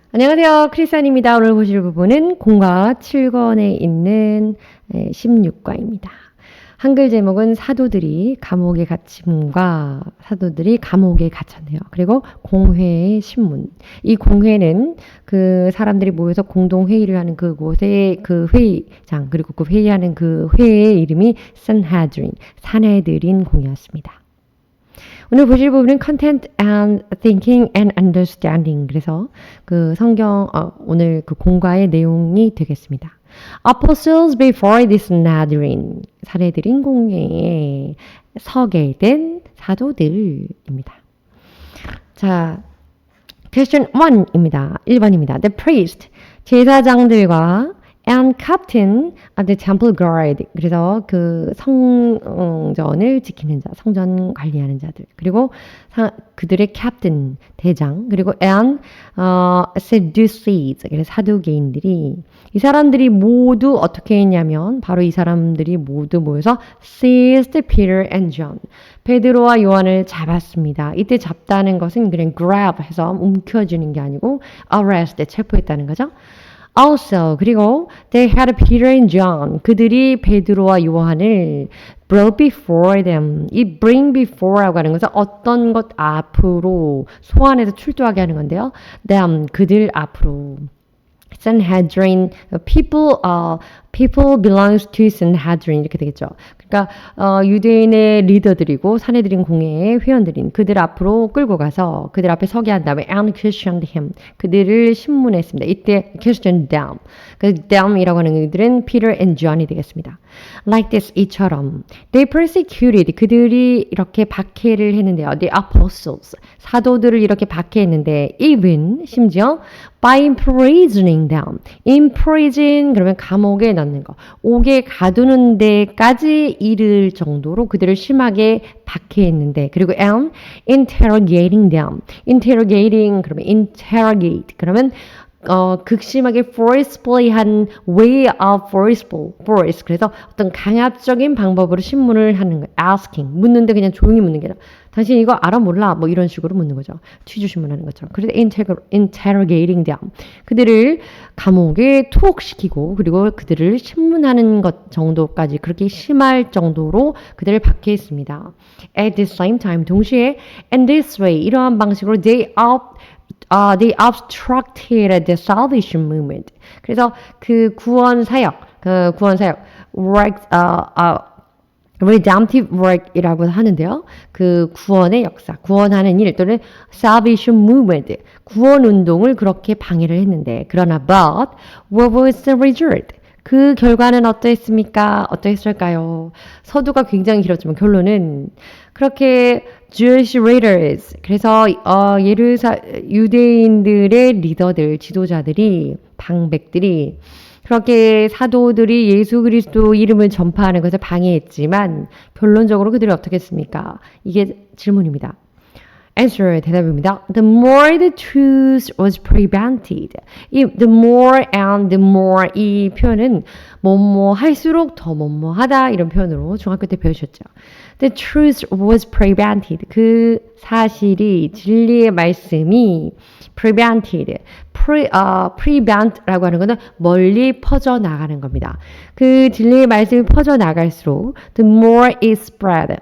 안녕하세요. 크리스안입니다. 오늘 보실 부분은 공과 7권에 있는 16과입니다. 한글 제목은 사도들이 감옥에 갇힘과 사도들이 감옥에 갇혔네요. 그리고 공회의 신문. 이 공회는 그 사람들이 모여서 공동 회의를 하는 그곳의 그 회의장 그리고 그 회의하는 그 회의 이름이 산헤드린, 사내들인 공이었습니다. 오늘 보실 부분은 Content and Thinking and Understanding. 그래서 그 성경, 오늘 그 공과의 내용이 되겠습니다. Apostles before this Sanhedrin. 사내들인 공회에 서게 된 사도들입니다. 자, Question 1입니다. 1번입니다. The priest. 제사장들과 and captain of the temple guard. 그래서 그 성전을 지키는 자, 성전 관리하는 자들. 그리고 그들의 captain, 대장. 그리고 and Sadducees. 그래서 사두개인들이 이 사람들이 모두 어떻게 했냐면 바로 이 사람들이 모두 모여서 seized Peter and John. 베드로와 요한을 잡았습니다. 이때 잡다는 것은 그냥 grab 해서 움켜쥐는 게 아니고 arrest, 체포했다는 거죠. Also, 그리고 they had Peter and John. 그들이 베드로와 요한을 brought before them. 이 bring before라고 하는 것은 어떤 것 앞으로 소환해서 출두하게 하는 건데요. them, 그들 앞으로. Sanhedrin, people belongs to Sanhedrin 이렇게 되겠죠. 그러니까 유대인의 리더들이고 사내들인 공회의 회원들인 그들 앞으로 끌고 가서 그들 앞에 서게 한 다음에 and questioned him. 그들을 신문했습니다. 이때 question them. 그 them이라고 하는 그들은 Peter and John이 되겠습니다. Like this, 이처럼. They persecuted. 그들이 이렇게 박해를 했는데요. The apostles. 사도들을 이렇게 박해했는데 even, 심지어 by imprisoning them. imprison 그러면 감옥에 넣는 거. 옥에 가두는 데까지 이를 정도로 그들을 심하게 박해했는데 그리고 and interrogating them. interrogating 그러면 interrogate 그러면 극심하게 forcefully한 way of force. 그래서 어떤 강압적인 방법으로 신문을 하는 거예요. asking. 묻는데 그냥 조용히 묻는 게 아니라 당신 이거 알아 몰라? 뭐 이런 식으로 묻는 거죠. 취조 신문하는 것처럼. 그래서 interrogating them. 그들을 감옥에 투옥시키고 그리고 그들을 신문하는 것 정도까지 그렇게 심할 정도로 그들을 박해했습니다. At the same time, 동시에 and this way, 이러한 방식으로 they obstructed the salvation movement. 그래서 그 구원 사역, work, redemptive work이라고 하는데요. 그 구원의 역사, 구원하는 일 또는 salvation movement, 구원 운동을 그렇게 방해를 했는데 그러나 but what was the result? 그 결과는 어떠했습니까? 어떠했을까요? 서두가 굉장히 길었지만 결론은 그렇게 Jewish leaders, 그래서 유대인들의 리더들, 지도자들이, 방백들이 그렇게 사도들이 예수 그리스도 이름을 전파하는 것을 방해했지만 결론적으로 그들이 어떻게 했습니까? 이게 질문입니다. Answer, 대답입니다. The more the truth was prevented. the more and the more 이 표현은 뭐뭐 할수록 더 뭐뭐 하다 이런 표현으로 중학교 때 배우셨죠. The truth was prevented. 그 사실이 진리의 말씀이 prevented. prevent라고 하는 것은 멀리 퍼져나가는 겁니다. 그 진리의 말씀이 퍼져나갈수록 the more it spread.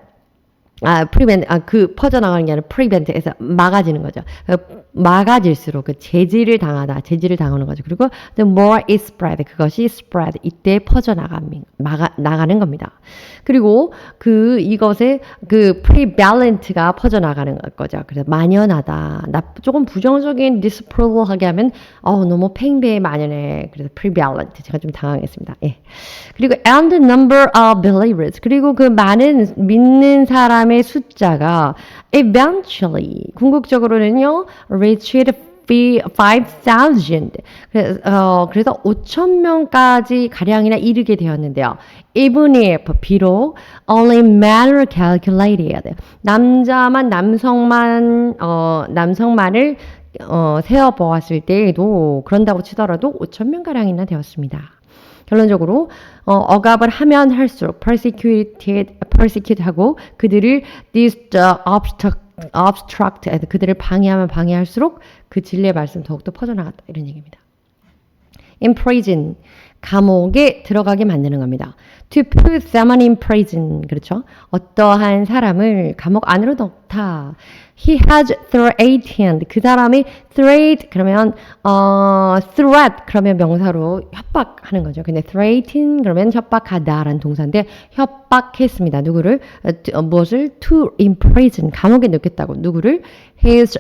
그 퍼져나가는 게 아니라 prevent에서 막아지는 거죠. 막아질수록 그 제지를 당하는 거죠. 그리고 the more it spread, 그것이 spread, 이때 나가는 겁니다. 그리고 이것의 prevalent가 퍼져나가는 거죠. 그래서 만연하다. 조금 부정적인 disapproval 하게 하면, 너무 팽배해, 만연해. 그래서 prevalent. 제가 좀 당황했습니다. 예. 그리고 and the number of believers. 그리고 그 많은 믿는 사람의 숫자가 eventually, 궁극적으로는요, reached 5,000. 그래서 5,000명까지 가량이나 이르게 되었는데요. Even if, 비록 only men were calculated. 남성만을 세어보았을 때에도 그런다고 치더라도 5,000명가량이나 되었습니다. 결론적으로 억압을 하면 할수록 persecute 하고 그들을 obstruct, 그들을 방해하면 방해할수록 그 진리의 말씀 더욱더 퍼져나갔다. 이런 얘기입니다. imprison, 감옥에 들어가게 만드는 겁니다. to put someone in prison, 그렇죠? 어떠한 사람을 감옥 안으로 넣다. He has threatened, 그 사람이 threat, 그러면 threat, 그러면 명사로 협박하는 거죠. 근데 threaten, 그러면 협박하다라는 동사인데 협박했습니다. 누구를? 무엇을? to imprison, 감옥에 넣겠다고. 누구를? His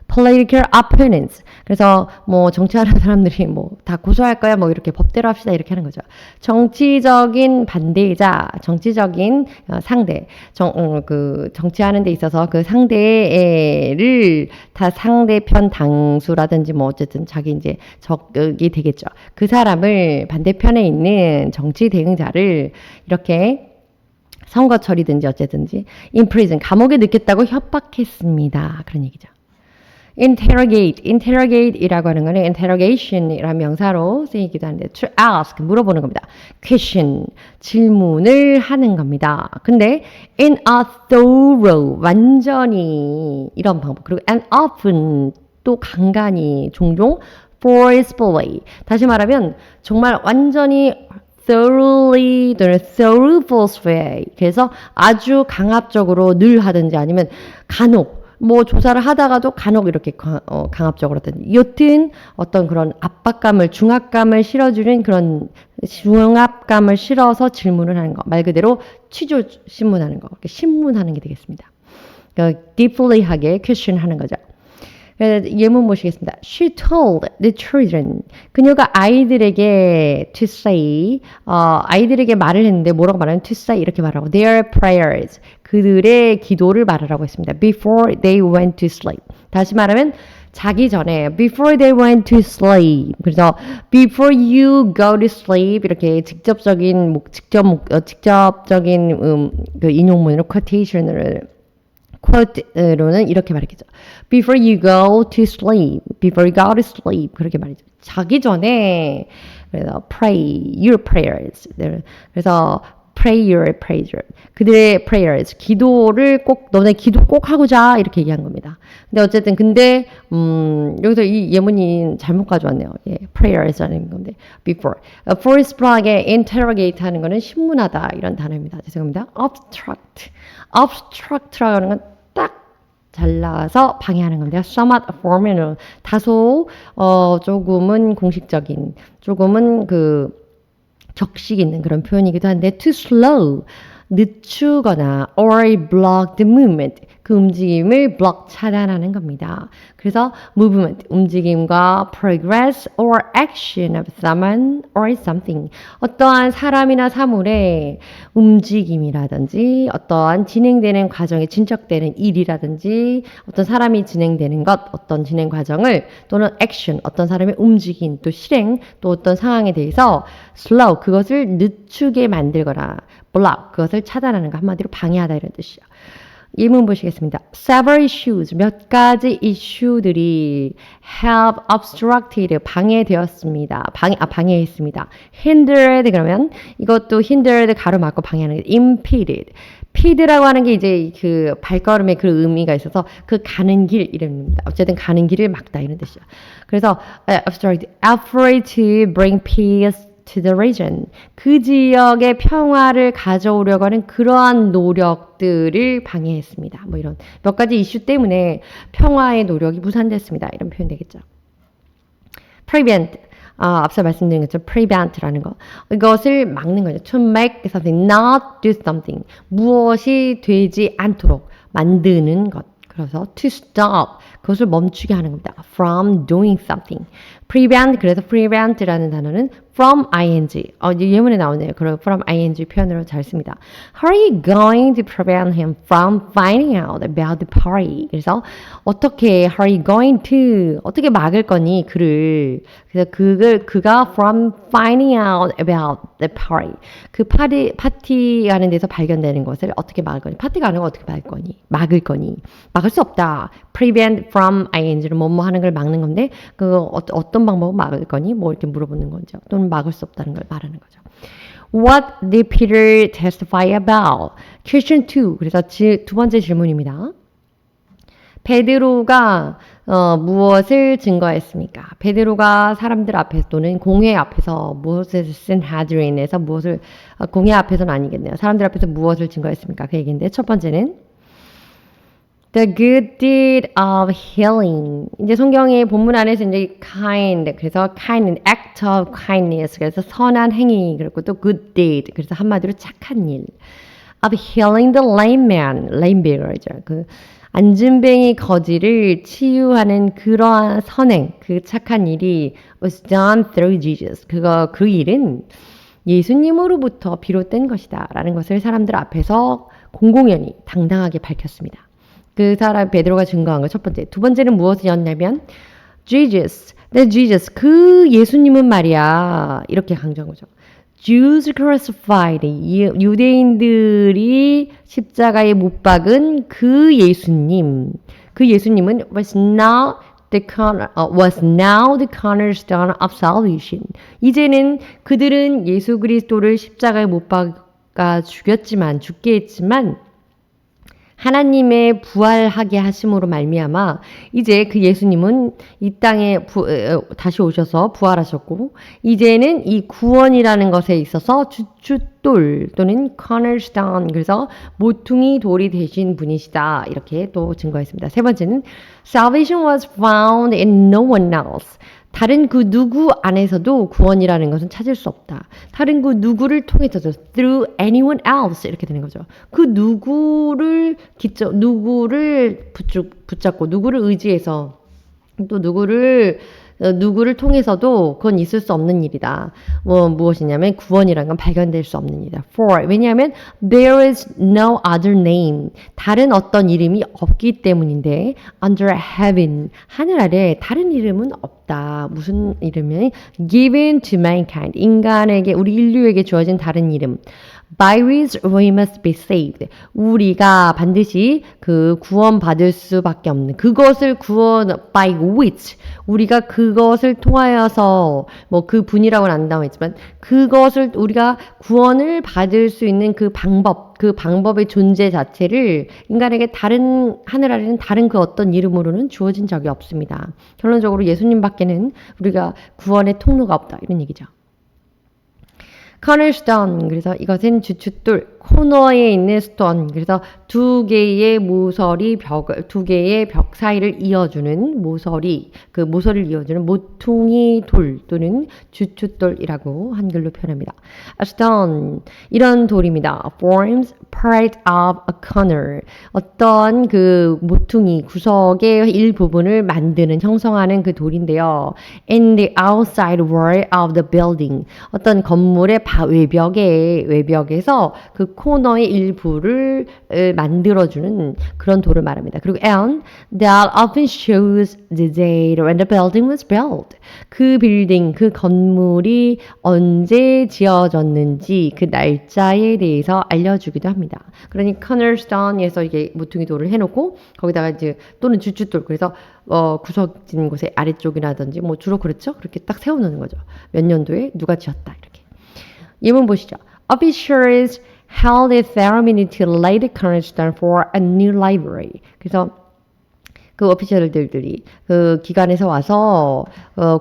political opponents. 그래서 뭐 정치하는 사람들이 뭐 다 고소할 거야 뭐 이렇게 법대로 합시다 이렇게 하는 거죠. 정치적인 반대자, 정치적인 상대, 정치하는 데 있어서 그 상대를 다 상대편 당수라든지 뭐 어쨌든 자기 이제 적이 되겠죠. 그 사람을 반대편에 있는 정치 대응자를 이렇게 선거철이든지 어쨌든지 in prison, 감옥에 넣겠다고 협박했습니다. 그런 얘기죠. interrogate이라고 하는 거는 interrogation이라는 명사로 쓰이기도 하는데 to ask, 물어보는 겁니다. question, 질문을 하는 겁니다. 근데 in a thorough, 완전히 이런 방법. 그리고 and often, 또 간간히, 종종 forcefully. 다시 말하면 정말 완전히 thoroughly 또는 thorough way. 그래서 아주 강압적으로 늘 하든지 아니면 간혹 뭐 조사를 하다가도 간혹 이렇게 강압적으로 하든지 여튼 어떤 그런 압박감을 중압감을 실어주는 그런 중압감을 실어서 질문을 하는 거. 말 그대로 취조 신문하는 거. 신문하는 게 되겠습니다. 그러니까 deeply하게 question 하는 거죠. 예문 보시겠습니다. She told the children. 그녀가 아이들에게 to say, 아이들에게 말을 했는데 뭐라고 말하면 to say 이렇게 말하고 their prayers. 그들의 기도를 말하라고 했습니다. Before they went to sleep. 다시 말하면 자기 전에 before they went to sleep. 그래서 before you go to sleep 이렇게 직접적인 그 인용문으로 quotation을 quote로는 이렇게 말했겠죠. Before you go to sleep. Before you go to sleep. 그렇게 말이죠. 자기 전에 그래서 pray your prayers. 그래서 pray your prayers. 그들의 prayers. 기도를 꼭 너네 기도 꼭 하고 자 이렇게 얘기한 겁니다. 근데 어쨌든 여기서 이 예문이 잘못 가져왔네요. 예, prayers라는 건데 before. forceful하게 interrogate 하는 거는 신문하다 이런 단어입니다. 죄송합니다. obstruct라고 하는 건 딱 잘라서 방해하는 건데요. somewhat formal, 다소 조금은 공식적인, 조금은 그 격식 있는 그런 표현이기도 한데 to slow, 늦추거나 or block the movement, 그 움직임을 block, 차단하는 겁니다. 그래서 movement, 움직임과 progress or action of someone or something, 어떠한 사람이나 사물의 움직임이라든지 어떠한 진행되는 과정에 진척되는 일이라든지 어떤 사람이 진행되는 것, 어떤 진행 과정을 또는 action, 어떤 사람의 움직임, 또 실행, 또 어떤 상황에 대해서 slow, 그것을 늦추게 만들거나 block, 그것을 차단하는 거, 한마디로 방해하다 이런 뜻이죠. 예문 보시겠습니다. Several issues, 몇 가지 이슈들이 have obstructed, 방해되었습니다. 방해했습니다. hindered, 그러면 이것도 hindered 가로막고 방해하는 게 impeded. ped라고 하는 게 이제 그 발걸음의 그 의미가 있어서 그 가는 길 이름입니다. 어쨌든 가는 길을 막다 이런 뜻이죠. 그래서 obstructed, afraid to bring peace to the region. 그 지역의 평화를 가져오려고 하는 그러한 노력들을 방해했습니다. 뭐 이런 몇 가지 이슈 때문에 평화의 노력이 무산됐습니다. 이런 표현 되겠죠. prevent. 앞서 말씀드린 것처럼 prevent라는 거. 이것을 막는 거죠. to make something, not do something. 무엇이 되지 않도록 만드는 것. 그래서 to stop, 그것을 멈추게 하는 겁니다. from doing something. prevent, 그래서 prevent라는 단어는 from ing. 예문에 나오네요. 그럼 from ing 표현으로 잘 씁니다. How are you going to prevent him from finding out about the party? 그래서 어떻게 how are you going to, 어떻게 막을 거니 그를. 그래서 그가 from finding out about the party. 그 파티 하는 데서 발견되는 것을 어떻게 막을 거니? 파티가 하는 거 어떻게 막을 거니? 막을 수 없다. prevent from ing로 뭐뭐 하는 걸 막는 건데 그 어떤 방법으로 막을 거니? 뭐 이렇게 물어보는 거죠. 또는 막을 수 없다는 걸 말하는 거죠. What did Peter testify about? Question 2. 그래서 두 번째 질문입니다. 베드로가 무엇을 증거했습니까? 베드로가 사람들 앞에서 또는 공회 앞에서 무엇을 산헤드린에서 무엇을 공회 앞에서는 아니겠네요. 사람들 앞에서 무엇을 증거했습니까? 그 얘기인데 첫 번째는 The good deed of healing. 이제 성경의 본문 안에서 이제 kind, 그래서 kind, act of kindness, 그래서 선한 행위, 그리고 또 good deed, 그래서 한마디로 착한 일. Of healing the lame man, lame beggar죠. 그 안진뱅이 거지를 치유하는 그러한 선행, 그 착한 일이 was done through Jesus. 그 일은 예수님으로부터 비롯된 것이다. 라는 것을 사람들 앞에서 공공연히 당당하게 밝혔습니다. 그 사람 베드로가 증거한 거 첫 번째. 두 번째는 무엇이었냐면 Jesus, Jesus, 그 예수님은 말이야. 이렇게 강조한 거죠. Jews crucified, 유대인들이 십자가에 못 박은 그 예수님. 그 예수님은 was now the cornerstone of salvation. 이제는 그들은 예수 그리스도를 십자가에 못 박아 죽게 했지만 하나님의 부활하게 하심으로 말미암아 이제 그 예수님은 이 땅에 다시 오셔서 부활하셨고 이제는 이 구원이라는 것에 있어서 주춧돌 또는 cornerstone 그래서 모퉁이 돌이 되신 분이시다 이렇게 또 증거했습니다. 세 번째는 salvation was found in no one else. 다른 그 누구 안에서도 구원이라는 것은 찾을 수 없다. 다른 그 누구를 통해서도 through anyone else 이렇게 되는 거죠. 그 누구를 붙잡고 누구를 의지해서 또 누구를 통해서도 그건 있을 수 없는 일이다. 무엇이냐면 구원이라는 건 발견될 수 없는 일이다. For 왜냐하면 there is no other name 다른 어떤 이름이 없기 때문인데 under heaven 하늘 아래 다른 이름은 없다. 무슨 이름이 given to mankind 인간에게 우리 인류에게 주어진 다른 이름. By which we must be saved. 우리가 반드시 그 구원받을 수밖에 없는 그것을 by which 우리가 그것을 통하여서 그 분이라고는 안 나와있지만 그것을 우리가 구원을 받을 수 있는 그 방법의 존재 자체를 인간에게 하늘 아래는 다른 그 어떤 이름으로는 주어진 적이 없습니다. 결론적으로 예수님밖에는 우리가 구원의 통로가 없다 이런 얘기죠. cornerstone 그래서 이것은 주춧돌 코너에 있는 stone 그래서 두 개의 벽 사이를 이어주는 그 모서리를 이어주는 모퉁이 돌 또는 주춧돌이라고 한글로 표현합니다. A stone 이런 돌입니다. Forms part of a corner 어떤 그 모퉁이 구석의 일부분을 형성하는 그 돌인데요. In the outside wall of the building 어떤 건물의 외벽에서 그 코너의 일부를 만들어주는 그런 돌을 말합니다. 그리고 and that often shows the date when the building was built. 그 건물이 언제 지어졌는지 그 날짜에 대해서 알려주기도 합니다. 그러니 cornerstone에서 이게 모퉁이 돌을 해놓고 거기다가 이제 또는 주춧돌 그래서 구석진 곳에 아래쪽이라든지 주로 그렇죠? 그렇게 딱 세워놓는 거죠. 몇 년도에 누가 지었다 이렇게. 예문 보시죠. Officials held a ceremony to lay the cornerstone for a new library. 그래서 그 오피셜들이 그 기관에서 와서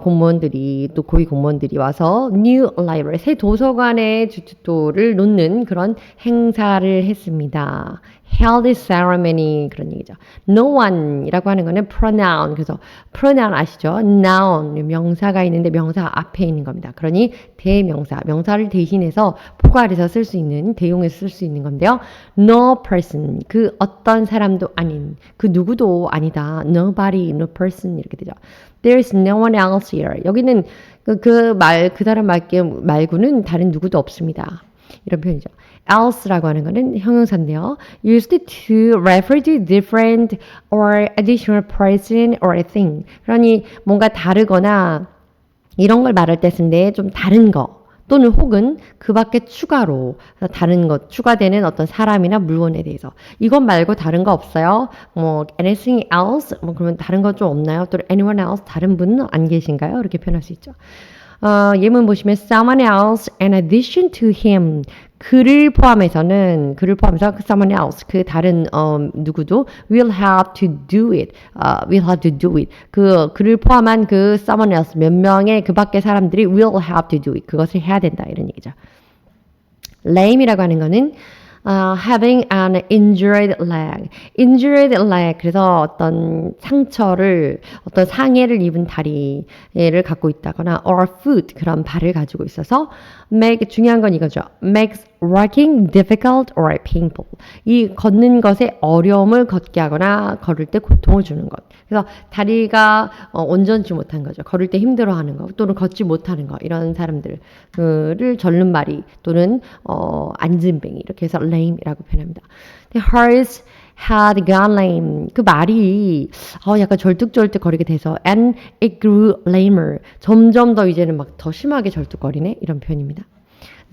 공무원들이 또 고위 공무원들이 와서 new library 새 도서관의 주춧돌을 놓는 그런 행사를 했습니다. held ceremony 그런 얘기죠. No one이라고 하는 거는 pronoun 그래서 pronoun 아시죠? noun 명사가 있는데 명사 앞에 있는 겁니다. 그러니 명사를 대신해서 포괄해서 쓸 수 있는 대용해서 쓸 수 있는 건데요. No person 그 어떤 사람도 아닌 그 누구도 아니다. Nobody, no person 이렇게 되죠. There's no one else here. 여기는 그 사람 말고는 다른 누구도 없습니다. 이런 표현이죠. else라고 하는 거는 형용사인데요. used to refer to different or additional person or thing. 그러니 뭔가 다르거나 이런 걸 말할 때 쓴데 좀 다른 거 또는 혹은 그 밖에 추가로 다른 것 추가되는 어떤 사람이나 물건에 대해서 이것 말고 다른 거 없어요? anything else? 그러면 다른 거 좀 없나요? 또 anyone else? 다른 분은 안 계신가요? 이렇게 표현할 수 있죠. 예문 보시면 someone else in addition to him. 그를 포함해서 그 someone else 그 다른 누구도 will have to do it. will have to do it. 그를 포함한 그 someone else 몇 명의 그 밖의 사람들이 will have to do it. 그것을 해야 된다 이런 얘기죠. lame이라고 하는 거는 having an injured leg. injured leg. 그래서 어떤 상처를, 어떤 상해를 입은 다리를 갖고 있다거나 or foot. 그런 발을 가지고 있어서 중요한 건 이거죠. makes walking difficult or painful. 이 걷는 것에 어려움을 걷게 하거나 걸을 때 고통을 주는 것. 그래서 다리가 온전치 못한 거죠. 걸을 때 힘들어하는 거 또는 걷지 못하는 거 이런 사람들을 절름발이 또는 안진뱅이 이렇게 해서 lame이라고 표현합니다. Hers had gone lame. 그 말이 약간 절뚝절뚝 거리게 돼서 and it grew lamer. 점점 더 이제는 막 더 심하게 절뚝거리네 이런 표현입니다.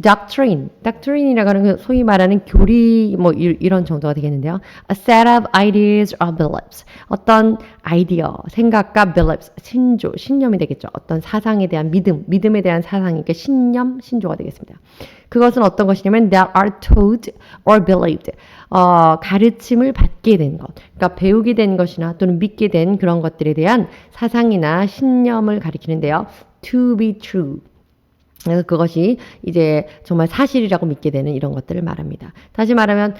doctrine이라고 하는 건 소위 말하는 교리 뭐 이런 정도가 되겠는데요. A set of ideas or beliefs. 어떤 아이디어, 생각과 beliefs, 신념이 되겠죠. 어떤 사상에 대한 믿음에 대한 사상이니까 신념, 신조가 되겠습니다. 그것은 어떤 것이냐면 that are taught or believed. 가르침을 받게 된 것. 그러니까 배우게 된 것이나 또는 믿게 된 그런 것들에 대한 사상이나 신념을 가리키는데요. To be true. 그래서 그것이 이제 정말 사실이라고 믿게 되는 이런 것들을 말합니다. 다시 말하면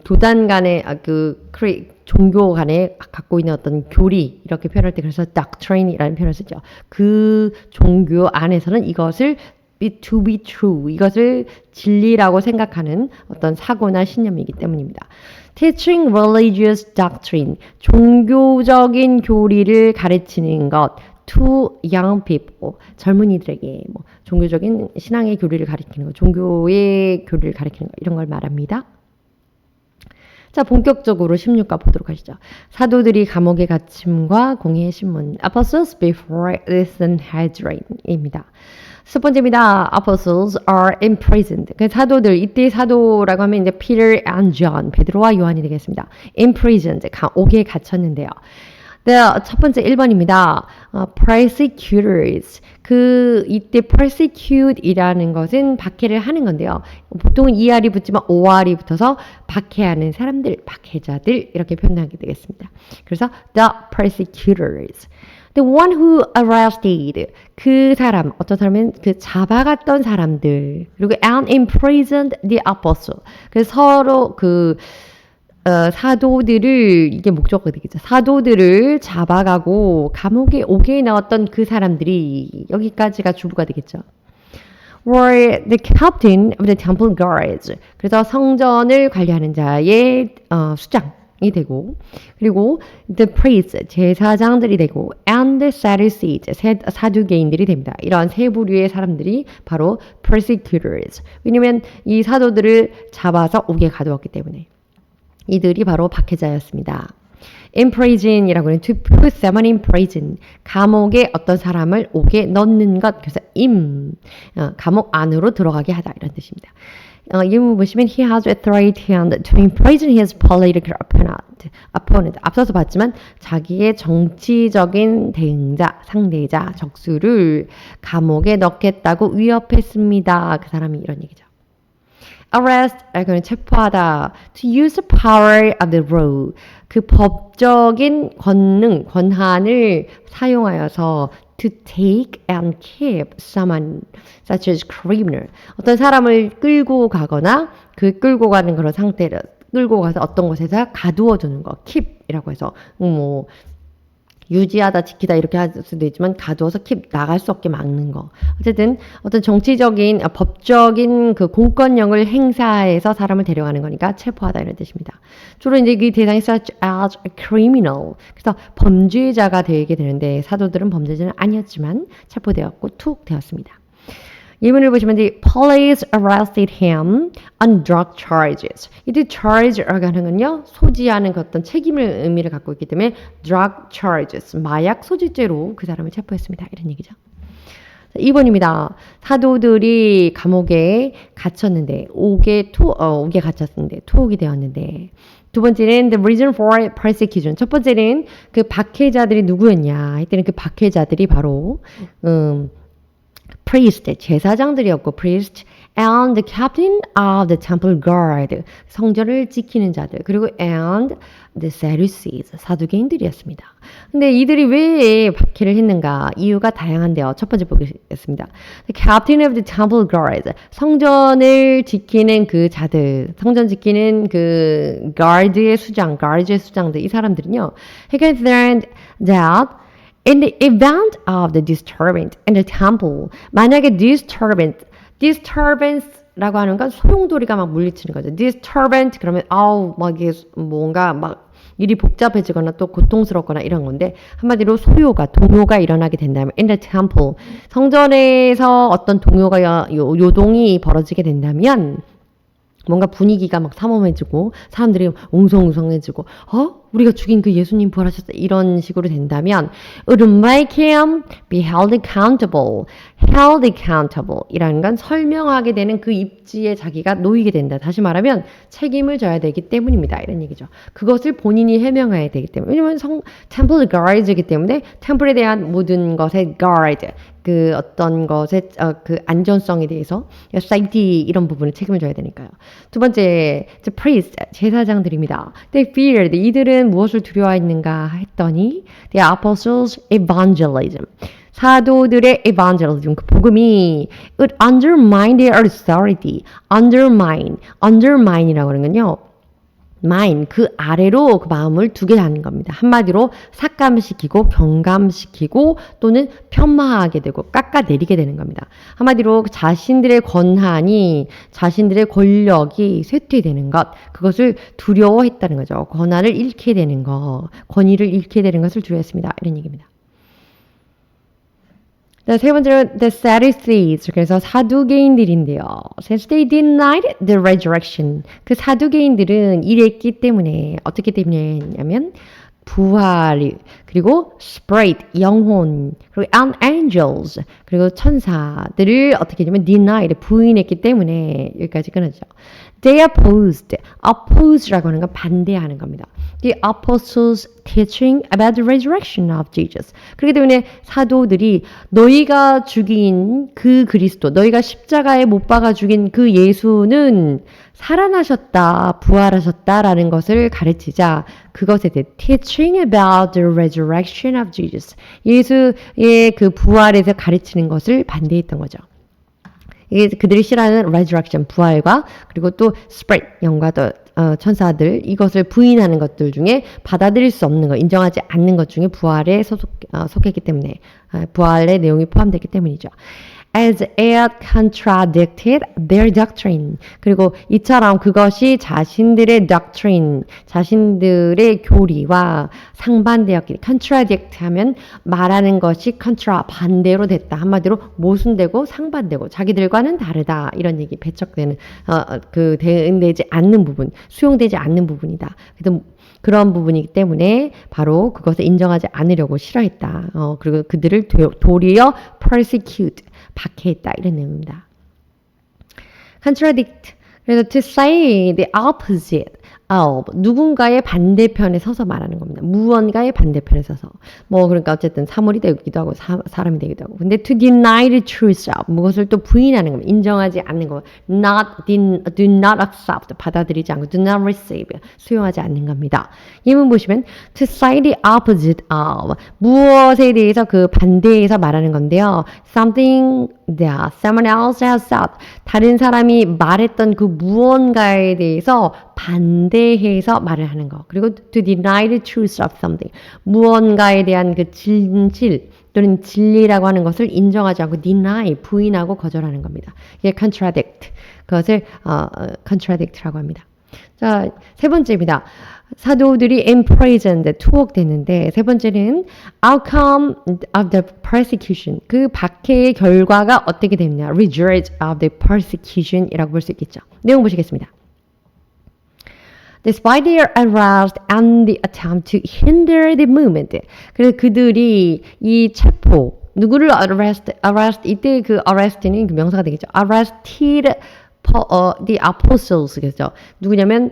교단 간의 종교 간에 갖고 있는 어떤 교리 이렇게 표현할 때 그래서 doctrine이라는 표현을 쓰죠. 그 종교 안에서는 이것을 to be true 이것을 진리라고 생각하는 어떤 사고나 신념이기 때문입니다. Teaching religious doctrine 종교적인 교리를 가르치는 것 to young people 젊은이들에게 종교적인 신앙의 교리를 가리키는 것, 종교의 교리를 가리키는 것 이런 걸 말합니다. 자, 본격적으로 16과 보도록 하시죠. 사도들이 감옥에 갇힘과 공의의 신문 Apostles before the Sanhedrin입니다. 첫 번째입니다. Apostles are imprisoned. 사도들, 이때 사도라고 하면 이제 Peter and John, 베드로와 요한이 되겠습니다. imprisoned, 옥에 갇혔는데요. 네, 첫 번째 1번입니다. persecutors. 이때 persecute이라는 것은 박해를 하는 건데요. 보통은 ER이 붙지만 OR이 붙어서 박해하는 사람들, 박해자들 이렇게 표현하게 되겠습니다. 그래서 the persecutors. The one who arrested. 그 사람, 어떤 사람은 잡아갔던 사람들. 그리고 and imprisoned the apostle. 그래서 서로 사도들을 이게 목적어가 되겠죠. 사도들을 잡아가고 감옥에 오게 넣었던 그 사람들이 여기까지가 주부가 되겠죠. were the captain of the temple guards. 그래서 성전을 관리하는 자의 수장이 되고 그리고 the priests 제사장들이 되고 and the Sadducees 사두개인들이 됩니다. 이런 세 부류의 사람들이 바로 persecutors. 왜냐하면 이 사도들을 잡아서 옥에 가두었기 때문에. 이들이 바로 박해자였습니다. imprison이라고 하는 to put someone in prison. 감옥에 어떤 사람을 옥에 넣는 것. 그래서 감옥 안으로 들어가게 하다 이런 뜻입니다. 이 부분 보시면 he has authority to imprison his political opponent. 앞서서 봤지만 자기의 정치적인 대응자, 상대자, 적수를 감옥에 넣겠다고 위협했습니다. 그 사람이 이런 얘기죠. arrest, 이거는 체포하다. to use the power of the law. 그 법적인 권한을 사용하여서 to take and keep someone such as criminal. 어떤 사람을 끌고 가거나 끌고 가는 그런 상태를 끌고 가서 어떤 곳에서 가두어 두는 거. keep이라고 해서 유지하다, 지키다 이렇게 할 수도 있지만 가두어서 나갈 수 없게 막는 거. 어쨌든 어떤 정치적인, 법적인 공권력을 행사해서 사람을 데려가는 거니까 체포하다 이런 뜻입니다. 주로 이제 그 대상이 such as a criminal. 그래서 범죄자가 되게 되는데 사도들은 범죄자는 아니었지만 체포되었고 툭 되었습니다. 예문을 보시면 police arrested him on drug charges. 이때 charge라고 하는 건요. 소지하는 어떤 책임을 의미를 갖고 있기 때문에 drug charges, 마약 소지죄로 그 사람을 체포했습니다. 이런 얘기죠. 2번입니다. 사도들이 감옥에 갇혔는데 옥에 갇혔는데 투옥이 되었는데 두 번째는 the reason for persecution. 첫 번째는 그 박해자들이 누구였냐 했더니 그 박해자들이 바로 priest, 제사장들이었고 priest and the captain of the temple guard, 성전을 지키는 자들, 그리고 and the Sadducees, 사두개인들이었습니다. 근데 이들이 왜 박해를 했는가? 이유가 다양한데요. 첫 번째 보겠습니다. The captain of the temple guard, 성전을 지키는 그 자들, 성전 지키는 그 guard의 수장들, 이 사람들은요, he concerned that in the event of the disturbance in the temple, 만약에 disturbance라고 하는 건 소용돌이가 막 물리치는 거죠. disturbance 그러면 막 이게 뭔가 막 일이 복잡해지거나 또 고통스럽거나 이런 건데 한마디로 동요가 일어나게 된다면 in the temple, 성전에서 어떤 동요가 요동이 벌어지게 된다면 뭔가 분위기가 막 삼엄해지고 사람들이 웅성웅성해지고 우리가 죽인 그 예수님 부활하셨다 이런 식으로 된다면 it would make him be held accountable 이라는 건 설명하게 되는 그 입지에 자기가 놓이게 된다. 다시 말하면 책임을 져야 되기 때문입니다. 이런 얘기죠. 그것을 본인이 해명해야 되기 때문에. 왜냐면 temple guards이기 때문에 템플에 대한 모든 것의 guard, 그 어떤 것의 그 안전성에 대해서 safety 이런 부분을 책임을 져야 되니까요. 두 번째, the priest, 제사장들입니다. They feared, 이들은 무엇을 두려워했는가 했더니 the apostles' evangelism, 사도들의 evangelism, 그 복음이 it undermined their authority. undermine이라고 하는 건요, mind, 그 아래로 그 마음을 두게 하는 겁니다. 한마디로 삭감시키고 경감시키고 또는 편마하게 되고 깎아내리게 되는 겁니다. 한마디로 자신들의 권한이, 자신들의 권력이 쇠퇴되는 것, 그것을 두려워했다는 거죠. 권한을 잃게 되는 것, 권위를 잃게 되는 것을 두려워했습니다. 이런 얘기입니다. 세 번째로 the Sadducees, 그래서 사두개인들인데요. Since they denied the resurrection, 그 사두개인들은 이랬기 때문에, 어떻게 때문에냐면 부활, 그리고 spirit, 영혼, 그리고 and angels, 그리고 천사들을 어떻게 했냐면 denied, 부인했기 때문에 여기까지 끊어지죠. They opposed라고 하는 건 반대하는 겁니다. The apostles teaching about the resurrection of Jesus. 그렇기 때문에 사도들이 너희가 죽인 그 그리스도, 너희가 십자가에 못 박아 죽인 그 예수는 살아나셨다, 부활하셨다라는 것을 가르치자 그것에 대해 teaching about the resurrection of Jesus. 예수의 그 부활에서 가르치는 것을 반대했던 거죠. 이게 그들이 싫어하는 resurrection, 부활과 그리고 또 spirit, 영과 또 천사들, 이것을 부인하는 것들 중에 받아들일 수 없는 것, 인정하지 않는 것 중에 부활에 속했기 때문에, 부활의 내용이 포함됐기 때문이죠. As it contradicted their doctrine. 그리고 이처럼 그것이 자신들의 doctrine, 자신들의 교리와 상반되었기. contradict 하면 말하는 것이 contra, 반대로 됐다. 한마디로 모순되고 상반되고 자기들과는 다르다. 이런 얘기, 배척되는, 그 대응되지 않는 부분, 수용되지 않는 부분이다. 그래서 그런 부분이기 때문에 바로 그것을 인정하지 않으려고 싫어했다. 그리고 그들을 도리어 persecute, 박해했다. 이런 내용입니다. contradict, 그래서 to say the opposite of, 누군가의 반대편에 서서 말하는 겁니다. 무언가의 반대편에 서서. 그러니까 어쨌든 사물이 되기도 하고 사람이 되기도 하고. 근데 to deny the truth of, 무엇을 또 부인하는 겁니다. 인정하지 않는 거. do not accept, 받아들이지 않고 do not receive, 수용하지 않는 겁니다. 예문 보시면 to say the opposite of, 무엇에 대해서 그 반대해서 말하는 건데요. something that someone else has said, 다른 사람이 말했던 그 무언가에 대해서 반대해서 말을 하는 거. 그리고 to deny the truth of something, 무언가에 대한 그 진실 또는 진리라고 하는 것을 인정하지 않고 deny, 부인하고 거절하는 겁니다. 이게 contradict, 그것을 contradict라고 합니다. 자, 세 번째입니다. 사도들이 imprisoned, 투옥됐는데, 세 번째는 outcome of the persecution, 그 박해의 결과가 어떻게 됐냐, result of the persecution 이라고 볼 수 있겠죠. 내용 보시겠습니다. Despite their arrest and the attempt to hinder the movement, 그래서 그들이 이 체포, 누구를 arrest, 이때 그 arrest는 그 명사가 되겠죠. arrested the apostles, 그죠? 누구냐면,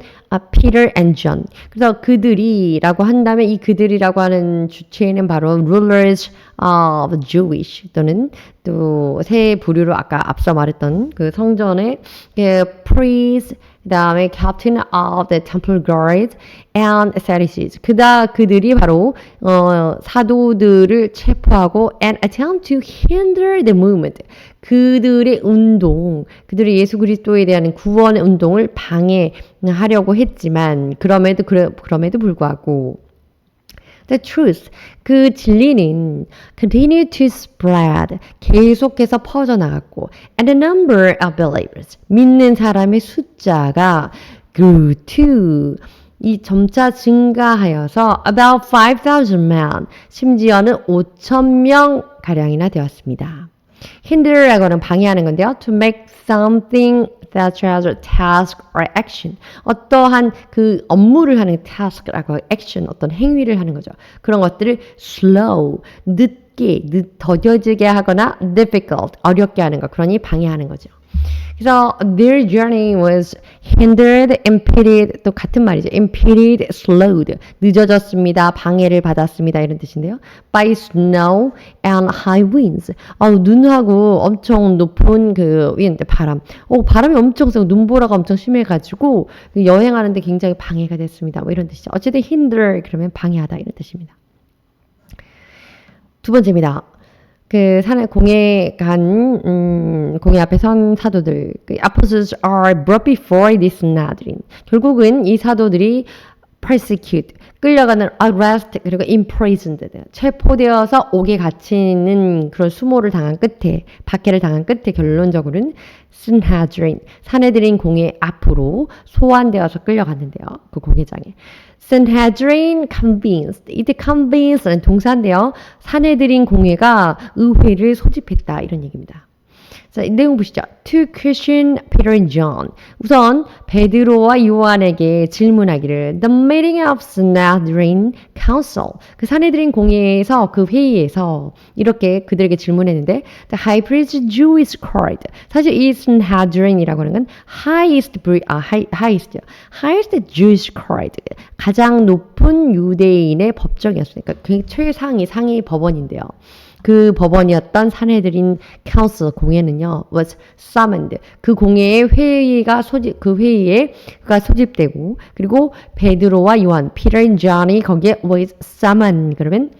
Peter and John. 그래서 그들이라고 한다면 이 그들이라고 하는 주체는 바로 rulers of Jewish 또는 또 세 부류로 아까 앞서 말했던 그 성전의 그 priest, 그 다음에 captain of the temple guard and Sadducees. 그들이 바로 사도들을 체포하고 and attempt to hinder the movement. 그들의 운동, 그들의 예수 그리스도에 대한 구원의 운동을 방해하려고 했지만 그럼에도 불구하고 the truth, 그 진리는 continue to spread, 계속해서 퍼져나갔고 and the number of believers, 믿는 사람의 숫자가 grew to, 이 점차 증가하여서 about 5,000 men, 심지어는 5,000명 가량이나 되었습니다. hinder라고는 방해하는 건데요. to make something such as a task or action. 어떠한 그 업무를 하는 task라고 action, 어떤 행위를 하는 거죠. 그런 것들을 slow, 늦게, 더뎌지게 하거나 difficult, 어렵게 하는 것. 그러니 방해하는 거죠. 그래서 their journey was hindered, impeded, 또 같은 말이죠. impeded, slowed, 늦어졌습니다, 방해를 받았습니다 이런 뜻인데요. by snow and high winds. 눈하고 엄청 높은 그 위인데 바람. 바람이 엄청 세고 눈보라가 엄청 심해가지고 여행하는데 굉장히 방해가 됐습니다. 뭐 이런 뜻이죠. 어쨌든 hinder 그러면 방해하다 이런 뜻입니다. 두 번째입니다. 그 산에 공에 앞에 선 사도들, 그 apostles are brought before this Sanhedrin. 결국은 이 사도들이 persecute, 끌려가는 arrest, 그리고 imprisoned, 체포되어서 옥에 갇히는 그런 수모를 당한 끝에, 박해를 당한 끝에 결론적으로는 Sanhedrin, 사내들인 공회 앞으로 소환되어서 끌려갔는데요. 그 공회장에. Sanhedrin convinced. 이때 convince는 동사인데요. 사내들인 공회가 의회를 소집했다. 이런 얘기입니다. 자, 이 내용 보시죠. To question Peter and John. 우선 베드로와 요한에게 질문하기를 The meeting of Sanhedrin Council. 그 사내들인 공회에서 그 회의에서 이렇게 그들에게 질문했는데 The high priest Jewish court. 사실 이 Sanhedrin이라고 하는 건 highest Jewish court. 가장 높은 유대인의 법정이었으니까 그게 최상위 상위 법원인데요. 그 법원이었던 사내들인 council 공회는요 was summoned. 그 공회의 회의가 그가 소집되고 그리고 베드로와 요한, Peter and John이 거기에 was summoned. 그러면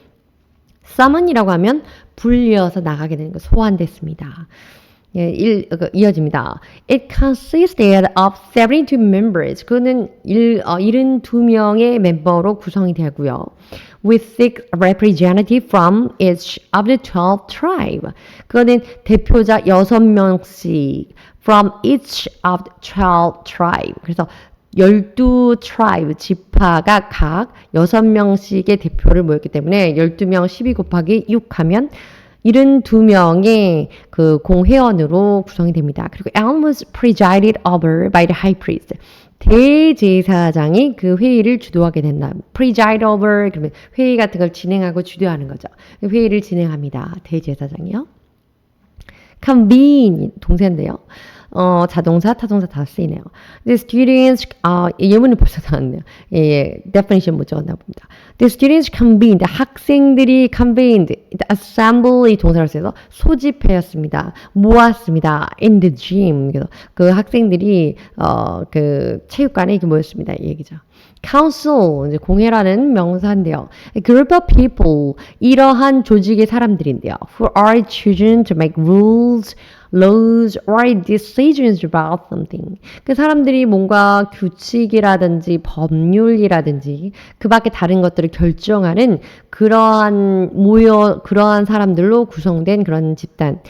summon이라고 하면 불려서 나가게 되는 거 소환됐습니다. 이어집니다. It consisted of 72 members. 그는 72명의 멤버로 구성이 되고요. With 6 representatives from each of the 12 tribes. 그거는 대표자 6명씩 from each of the 12 tribes. 그래서 12 트라이브, 지파가 각 6명씩의 대표를 모였기 때문에 12명 12 곱하기 6 하면 72명의 그 공회원으로 구성이 됩니다. 그리고 Elm was presided over by the high priest. 대제사장이 그 회의를 주도하게 된다. preside over, 그러면 회의 같은 걸 진행하고 주도하는 거죠. 회의를 진행합니다. 대제사장이요. convene, 동사인데요. 자동사, 타동사 다 쓰이네요. The students, 예문은 벌써 나왔네요. definition 못 적었나 봅니다. The students convened, 학생들이 convened, assembly 동사로 써서 소집하였습니다. 모았습니다. in the gym. 그래서 그 학생들이, 그 체육관에 이렇게 모였습니다. 이 얘기죠. council, 이제 공회라는 명사인데요. A group of people, 이러한 조직의 사람들인데요. Who are chosen to make rules, laws or decisions about something. 그 사람들이 뭔가 규칙이라든지 법률이라든지 그 밖에 다른 것들을 결정하는 그러한 사람들로 구성된 그런 집단,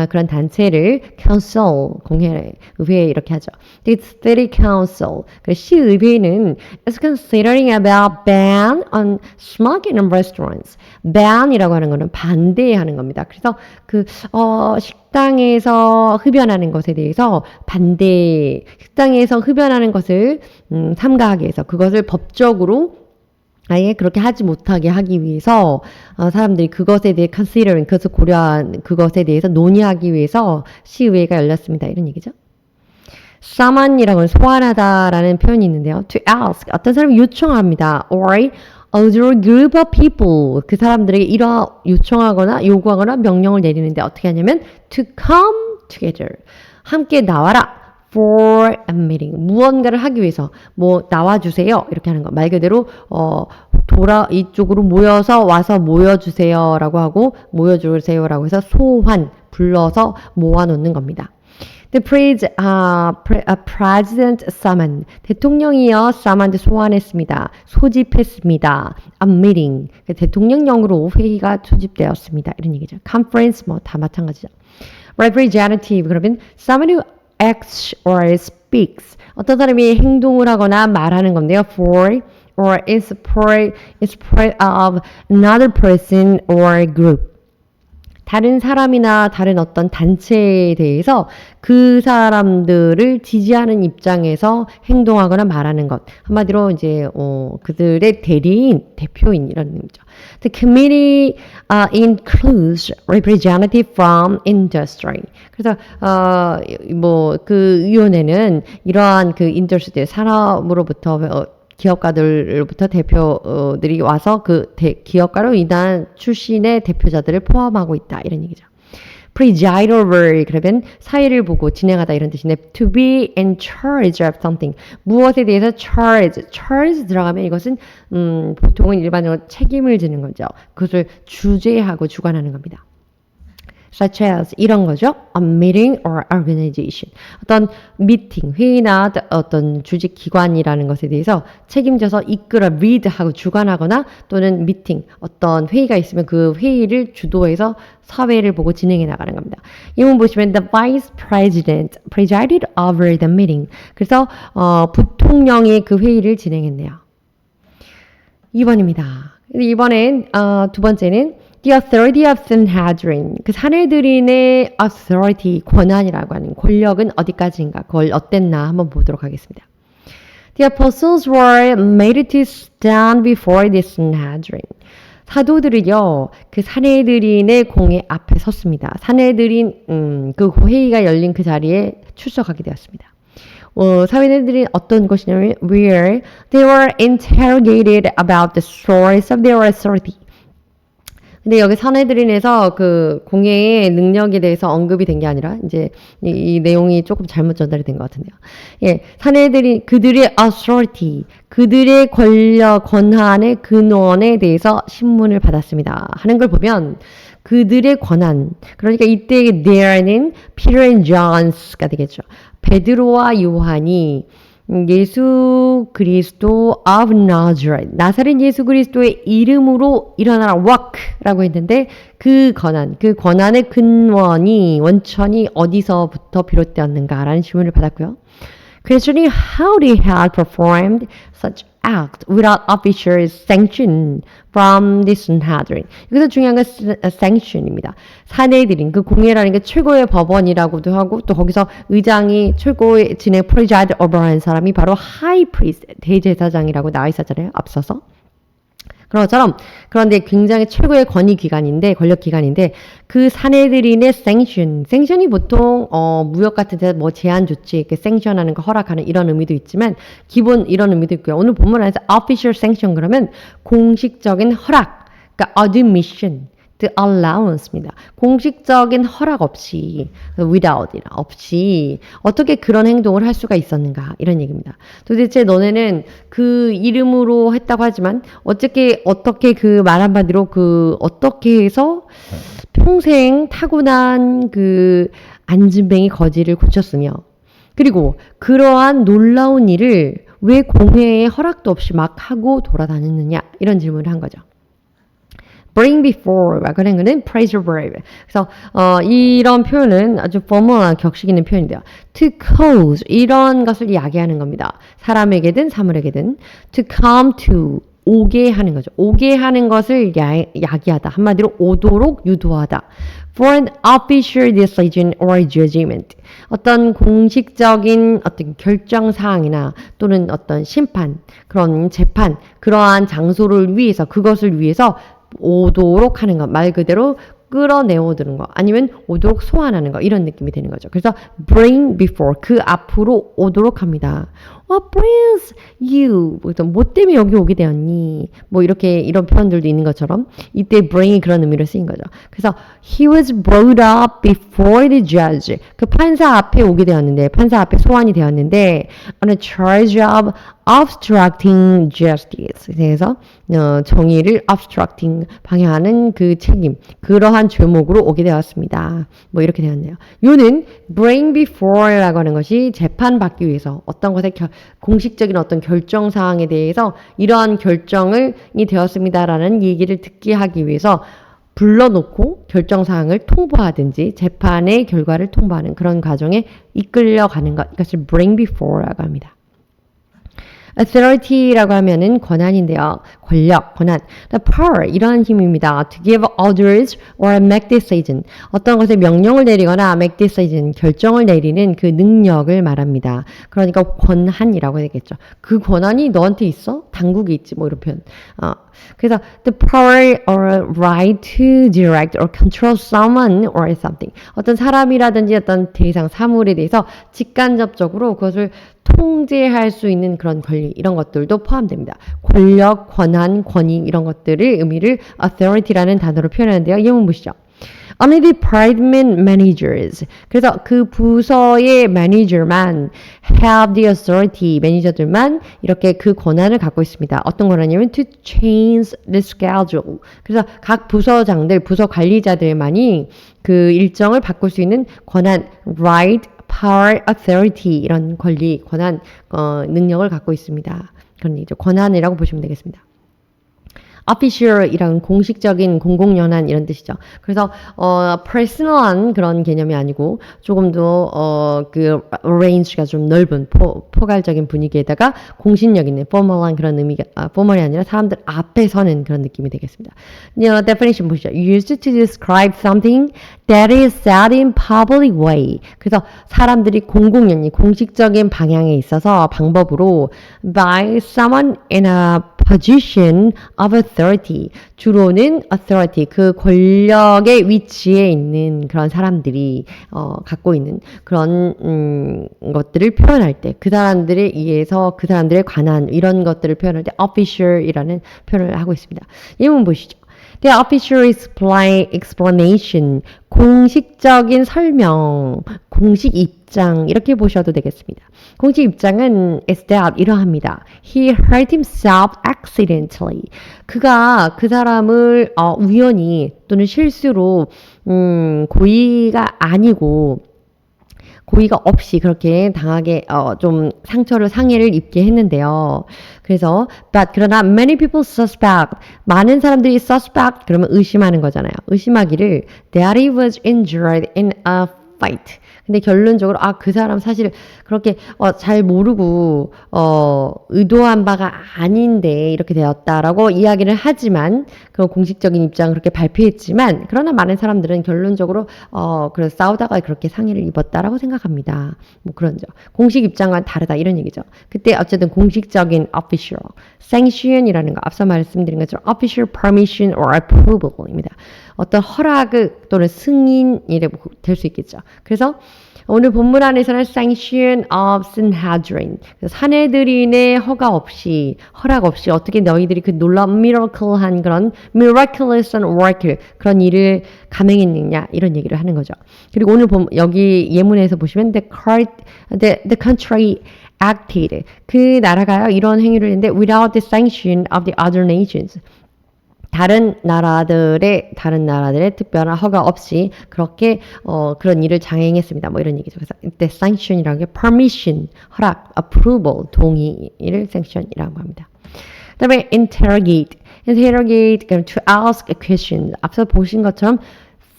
그런 단체를 council, 공회, 의회 이렇게 하죠. The city council, 그 시의회는 is considering about ban on smoking in restaurants. ban이라고 하는 거는 반대하는 겁니다. 그래서 그 식당에서 흡연하는 것에 대해서 식당에서 흡연하는 것을 삼가하기 위해서 그것을 법적으로 아예 그렇게 하지 못하게 하기 위해서 사람들이 그것에 대해 considering, 그것을 고려한 그것에 대해서 논의하기 위해서 시의회가 열렸습니다. 이런 얘기죠. summon이라고는 소환하다라는 표현이 있는데요. to ask, 어떤 사람이 요청합니다. or other group of people, 그 사람들에게 요청하거나 요구하거나 명령을 내리는데 어떻게 하냐면 to come together, 함께 나와라. for a meeting, 무언가를 하기 위해서 뭐 나와주세요 이렇게 하는 거. 말 그대로 이쪽으로 와서 모여주세요라고 하고 모여주세요라고 해서 소환, 불러서 모아놓는 겁니다. The president summoned, 대통령이요 summoned, 소환했습니다. 소집했습니다. A meeting, 대통령령으로 회의가 소집되었습니다. 이런 얘기죠. Conference 뭐 다 마찬가지죠. Representative, 그러면 someone who acts or speaks, 어떤 사람이 행동을 하거나 말하는 건데요. For or is part of another person or group, 다른 사람이나 다른 어떤 단체에 대해서 그 사람들을 지지하는 입장에서 행동하거나 말하는 것. 한마디로 이제 그들의 대리인, 대표인 이런 의미죠. The committee includes representative from industry. 그래서 그 위원회는 이러한 그 industry, 산업으로부터 기업가들로부터 대표들이 와서 그 기업가로 인한 출신의 대표자들을 포함하고 있다. 이런 얘기죠. preside over, 그러면 사회를 보고 진행하다 이런 뜻인데 to be in charge of something, 무엇에 대해서 charge 들어가면 이것은 보통은 일반적으로 책임을 지는 거죠. 그것을 주재하고 주관하는 겁니다. such as 이런 거죠. A meeting or organization. 어떤 미팅, 회의나 어떤 주직 기관이라는 것에 대해서 책임져서 이끌어 lead하고 주관하거나 또는 미팅, 어떤 회의가 있으면 그 회의를 주도해서 사회를 보고 진행해 나가는 겁니다. 이문 보시면 the vice president presided over the meeting. 그래서 부통령이 그 회의를 진행했네요. 2번입니다. 이번엔 두 번째는 The authority of Sanhedrin, 그 사내들인의 authority, 권한이라고 하는 권력은 어디까지인가, 그걸 어땠나 한번 보도록 하겠습니다. The apostles were made to stand before the Sanhedrin. 사도들은요, 그 사내들인의 공회 앞에 섰습니다. 사내들인 그 회의가 열린 그 자리에 출석하게 되었습니다. 사회인들이 어떤 것이냐면 where they were interrogated about the source of their authority. 근데 여기 사내들인에서 그 공예의 능력에 대해서 언급이 된 게 아니라 이제 이 내용이 조금 잘못 전달이 된 것 같은데요. 예, 사내들이 그들의 authority, 그들의 권력, 권한의 근원에 대해서 신문을 받았습니다. 하는 걸 보면 그들의 권한, 그러니까 이때 there는 Peter and John's 가 되겠죠. 베드로와 요한이 예수 그리스도 of Nazareth, 나사렛 예수 그리스도의 이름으로 일어나라 walk라고 했는데 그 권한의 근원이, 원천이 어디서부터 비롯되었는가라는 질문을 받았고요. Questioning how they had performed such act without official sanction from the Sanhedrin. 여기서 중요한 건 sanction입니다. 사내들인 그 공회라는 게 최고의 법원이라고도 하고 또 거기서 의장이 최고의 진행 preside over 한 사람이 바로 high priest, 대제사장이라고 나와 있었잖아요. 앞서서. 그런 것처럼 그런데 굉장히 최고의 권위기관인데 권력기관인데 그 사내들인의 sanction이 보통 무역 같은 데 뭐 제한 조치, 이렇게 sanction하는 거 허락하는 이런 의미도 있지만 기본 이런 의미도 있고요. 오늘 본문 안에서 official sanction 그러면 공식적인 허락, 그러니까 admission, the allowance입니다. 공식적인 허락 없이, without, 없이 어떻게 그런 행동을 할 수가 있었는가 이런 얘기입니다. 도대체 너네는 그 이름으로 했다고 하지만 어떻게 그 말 한마디로 어떻게 해서 평생 타고난 그 안진뱅이 거지를 고쳤으며 그리고 그러한 놀라운 일을 왜 공회에 허락도 없이 막 하고 돌아다녔느냐 이런 질문을 한 거죠. bring before, 그런 거는 preserve. 그래서 이런 표현은 아주 formal한 격식 있는 표현인데요. to cause, 이런 것을 야기하는 겁니다. 사람에게든 사물에게든 to come to, 오게 하는 거죠. 오게 하는 것을 야기하다. 한마디로 오도록 유도하다. for an official decision or judgment. 어떤 공식적인 어떤 결정사항이나 또는 어떤 심판, 그런 재판, 그러한 장소를 위해서, 그것을 위해서 오도록 하는 것. 말 그대로 끌어내오드는 거 아니면 오도록 소환하는 거 이런 느낌이 되는 거죠. 그래서 bring before 그 앞으로 오도록 합니다. What brings you? 뭐 때문에 여기 오게 되었니? 뭐 이렇게 이런 표현들도 있는 것처럼 이때 bring이 그런 의미로 쓰인 거죠. 그래서 he was brought up before the judge. 그 판사 앞에 오게 되었는데 판사 앞에 소환이 되었는데 on a charge of obstructing justice. 그래서 정의를 obstructing 방해하는 그 책임 그러한 죄목으로 오게 되었습니다. 뭐 이렇게 되었네요. 요는 bring before라고 하는 것이 재판받기 위해서 어떤 것에 공식적인 어떤 결정 사항에 대해서 이러한 결정이 되었습니다라는 얘기를 듣게 하기 위해서 불러놓고 결정 사항을 통보하든지 재판의 결과를 통보하는 그런 과정에 이끌려가는 것 이것을 bring before라고 합니다. authority라고 하면은 권한인데요. 권력, 권한. The power, 이런 힘입니다. To give orders or make decision. 어떤 것에 명령을 내리거나 make decision, 결정을 내리는 그 능력을 말합니다. 그러니까 권한이라고 해야 되겠죠. 그 권한이 너한테 있어? 당국에 있지, 뭐 이런 표현. 그래서 the power or right to direct or control someone or something. 어떤 사람이라든지 어떤 대상, 사물에 대해서 직간접적으로 그것을 통제할 수 있는 그런 권리 이런 것들도 포함됩니다. 권력, 권한, 권위 이런 것들을 의미를 authority라는 단어로 표현하는데요. 예문 보시죠. Only the department managers. 그래서 그 부서의 매니저만 have the authority. 매니저들만 이렇게 그 권한을 갖고 있습니다. 어떤 권한이냐면 to change the schedule. 그래서 각 부서장들, 부서 관리자들만이 그 일정을 바꿀 수 있는 권한, right, power, authority 이런 권리, 권한, 능력을 갖고 있습니다. 그런 얘기죠. 권한이라고 보시면 되겠습니다. official이란 공식적인 공공연한 이런 뜻이죠. 그래서 personal한 그런 개념이 아니고 조금 더 그 range가 좀 넓은 포괄적인 분위기에다가 공신력 있는 formal한 그런 의미가 formal이 아니라 사람들 앞에 서는 그런 느낌이 되겠습니다. definition 보시죠. Used to describe something that is said in public way. 그래서 사람들이 공공연히 공식적인 방향에 있어서 방법으로 by someone in a position of authority. 주로는 authority, 그 권력의 위치에 있는 그런 사람들이 갖고 있는 그런 것들을 표현할 때 그 사람들에 의해서 그 사람들에 관한 이런 것들을 표현할 때 official이라는 표현을 하고 있습니다. 예문 보시죠. The official explanation, 공식적인 설명, 공식 입장 이렇게 보셔도 되겠습니다. 공식 입장은 is that 이러합니다. He hurt himself accidentally. 그가 그 사람을 우연히 또는 실수로 고의가 아니고 고의가 없이 그렇게 당하게 좀 상해를 입게 했는데요. 그래서 그러나 many people suspect 많은 사람들이 suspect 그러면 의심하는 거잖아요. 의심하기를 that he was injured in a fight. 근데 결론적으로 그 사람 사실 그렇게 잘 모르고 의도한 바가 아닌데 이렇게 되었다라고 이야기를 하지만 그 공식적인 입장을 그렇게 발표했지만 그러나 많은 사람들은 결론적으로 그래서 싸우다가 그렇게 상해를 입었다라고 생각합니다. 뭐 그런죠. 공식 입장과는 다르다 이런 얘기죠. 그때 어쨌든 공식적인 official, sanction이라는 거 앞서 말씀드린 것처럼 official permission or approval입니다. 어떤 허락 또는 승인이 될 수 있겠죠. 그래서 오늘 본문 안에서는 sanction of Sanhedrin, 산헤드린의 허락 없이 어떻게 너희들이 그 놀라운 miracle한 그런 miraculous work 그런 일을 감행했느냐 이런 얘기를 하는 거죠. 그리고 오늘 여기 예문에서 보시면 the country acted 그 나라가요 이런 행위를 했는데 without the sanction of the other nations. 다른 나라들의 특별한 허가 없이 그렇게 그런 일을 장행했습니다. 뭐 이런 얘기죠. 그래서 이때 sanction이라는 게 permission, 허락, approval, 동의를 sanction이라고 합니다. 그다음에 interrogate, 그럼 to ask a question. 앞서 보신 것처럼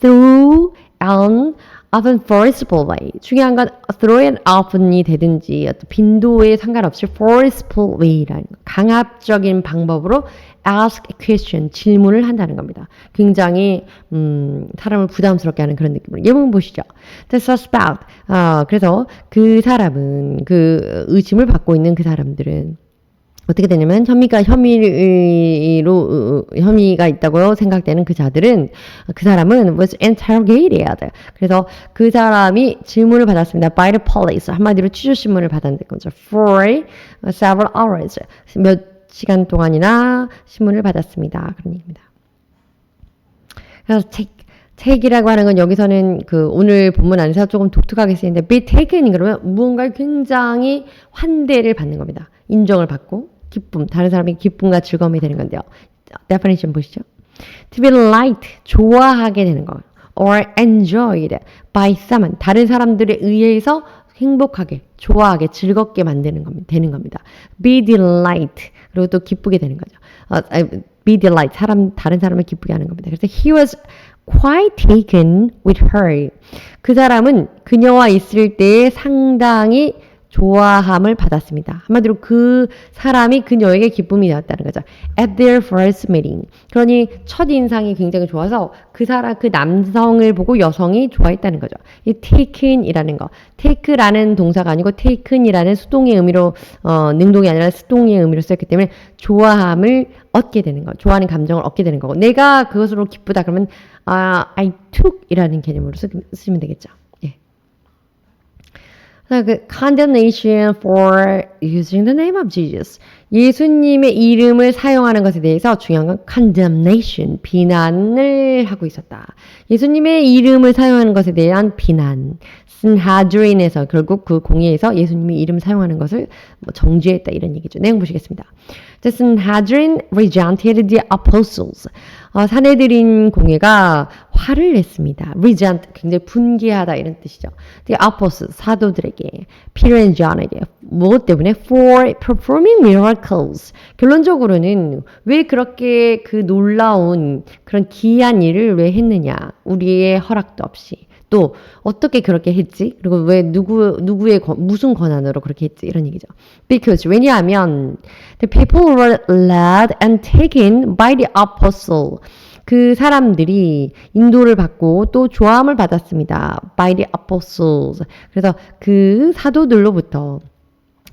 through an often forceful way. 중요한 건 through and often이 되든지 어떤 빈도에 상관없이 forceful way라는 거. 강압적인 방법으로 ask a question, 질문을 한다는 겁니다. 굉장히 사람을 부담스럽게 하는 그런 느낌으로. 예문 보시죠. The suspect. 그래서 그 사람은 그 의심을 받고 있는 그 사람들은 어떻게 되냐면 혐의가 있다고 생각되는 그 사람은 was interrogated. 그래서 그 사람이 질문을 받았습니다. by the police. 한마디로 취조 신문을 받았는 거죠. for several hours. 몇 시간 동안이나 신문을 받았습니다. 그런 얘기입니다. 그래서 take이라고 하는 건 여기서는 그 오늘 본문 안에서 조금 독특하게 쓰이는데 be taken 그러면 무언가를 굉장히 환대를 받는 겁니다. 인정을 받고 기쁨, 다른 사람의 기쁨과 즐거움이 되는 건데요. definition 보시죠. to be liked, 좋아하게 되는 거. or enjoyed by someone, 다른 사람들에 의해서 행복하게, 좋아하게, 즐겁게 만드는 겁니다. 되는 겁니다. be delight, 그리고 또 기쁘게 되는 거죠. be delight, 다른 사람을 기쁘게 하는 겁니다. 그래서 he was quite taken with her. 그 사람은 그녀와 있을 때에 상당히 좋아함을 받았습니다. 한마디로 그 사람이 그녀에게 기쁨이 되었다는 거죠. At their first meeting. 그러니 첫 인상이 굉장히 좋아서 그 남성을 보고 여성이 좋아했다는 거죠. 이 taken이라는 거. take라는 동사가 아니고 taken이라는 수동의 의미로 능동이 아니라 수동의 의미로 쓰였기 때문에 좋아함을 얻게 되는 거. 좋아하는 감정을 얻게 되는 거고. 내가 그것으로 기쁘다 그러면 I took이라는 개념으로 쓰시면 되겠죠. 그 condemnation for using the name of Jesus. 예수님의 이름을 사용하는 것에 대해서 중요한 건 condemnation, 비난을 하고 있었다. 예수님의 이름을 사용하는 것에 대한 비난. Sanhedrin에서 결국 그 공회에서 예수님의 이름 사용하는 것을 정죄했다 이런 얘기죠. 내용 보시겠습니다. The Sanhedrin resented the apostles. 사내들인 공회가 화를 냈습니다. resent, 굉장히 분개하다 이런 뜻이죠. The apostles, 사도들에게, Peter and John에게, 무엇 때문에? For performing miracles. 결론적으로는 왜 그렇게 그 놀라운 그런 기이한 일을 왜 했느냐? 우리의 허락도 없이. 또 어떻게 그렇게 했지? 그리고 왜 누구의 무슨 권한으로 그렇게 했지? 이런 얘기죠. Because 왜냐하면 the people were led and taken by the apostle. 그 사람들이 인도를 받고 또 조함을 받았습니다. by the apostles. 그래서 그 사도들로부터.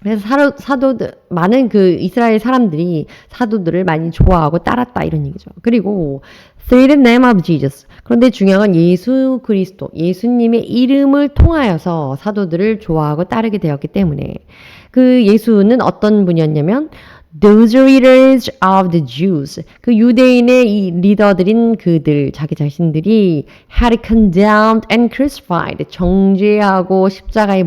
그래서 사도들 많은 그 이스라엘 사람들이 사도들을 많이 좋아하고 따랐다 이런 얘기죠. 그리고 through the name of Jesus. 그런데 중요한 건 예수 그리스도, 예수님의 이름을 통하여서 사도들을 좋아하고 따르게 되었기 때문에 그 예수는 어떤 분이었냐면 those leaders of the Jews. 그 유대인의 이 리더들인 그들, 자기 자신들이 had condemned and crucified. 정죄하고 십자가에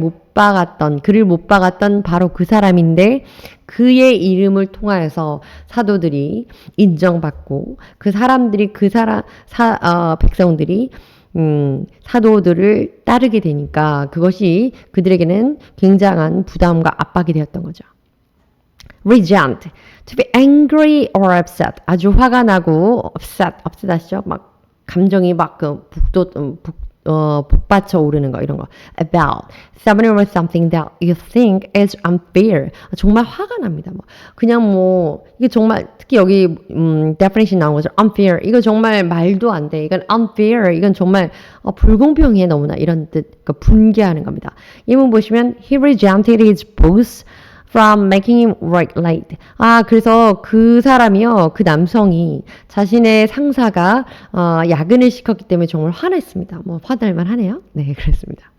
그를 못 박았던 바로 그 사람인데 그의 이름을 통하여서 사도들이 인정받고 그 사람들이 백성들이 사도들을 따르게 되니까 그것이 그들에게는 굉장한 부담과 압박이 되었던 거죠. resent, to be angry or upset. 아주 화가 나고 upset 아시죠? 막 감정이 막 복받쳐 오르는 거 이런 거. about someone or something that you think is unfair. 정말 화가 납니다. 그냥 이게 정말 특히 여기 definition 나온 거죠. unfair. 이거 정말 말도 안 돼. 이건 unfair. 이건 정말 불공평해 너무나 이런 뜻. 분개하는 겁니다. 이문 보시면 he resented his boss from making him work late. 그래서 그 사람이요, 그 남성이 자신의 상사가 야근을 시켰기 때문에 정말 화냈습니다. 화날만 하네요. 네, 그렇습니다.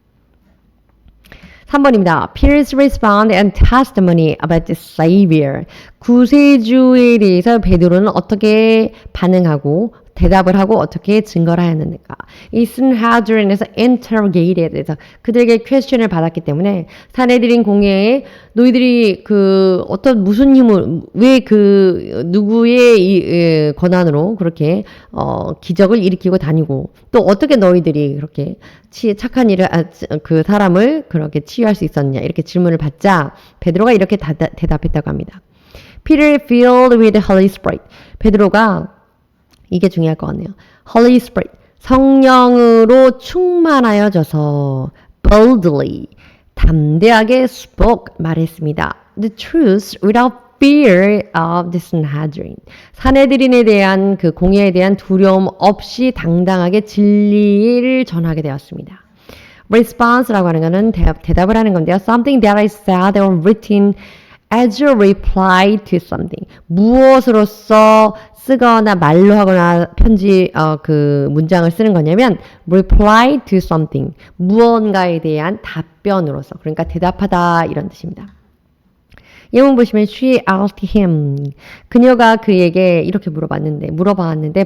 3번입니다. Peter's response and testimony about the Savior. 구세주에 대해서 베드로는 어떻게 반응하고 대답을 하고 어떻게 증거를 하였는가. 이 Sanhedrin에서 interrogated 해서 그들에게 퀘스천을 받았기 때문에 사내들인 공회에 너희들이 무슨 힘을 왜 누구의 권한으로 그렇게 기적을 일으키고 다니고 또 어떻게 너희들이 그렇게 착한 일을 그 사람을 그렇게 치유할 수 있었냐 이렇게 질문을 받자 베드로가 이렇게 대답했다고 합니다. Peter filled with the Holy Spirit. 베드로가 이게 중요할 것 같네요. Holy Spirit, 성령으로 충만하여져서 boldly, 담대하게 spoke, 말했습니다. The truth without fear of the Sanhedrin. 사내들인에 대한 그 공회에 대한 두려움 없이 당당하게 진리를 전하게 되었습니다. Response라고 하는 것은 대답을 하는 건데요. Something that is said or written as a reply to something. 무엇으로서 쓰거나 말로 하거나 그 문장을 쓰는 거냐면 reply to something. 무언가에 대한 답변으로서. 그러니까 대답하다 이런 뜻입니다. 예문 보시면 she asked him. 그녀가 그에게 이렇게 물어봤는데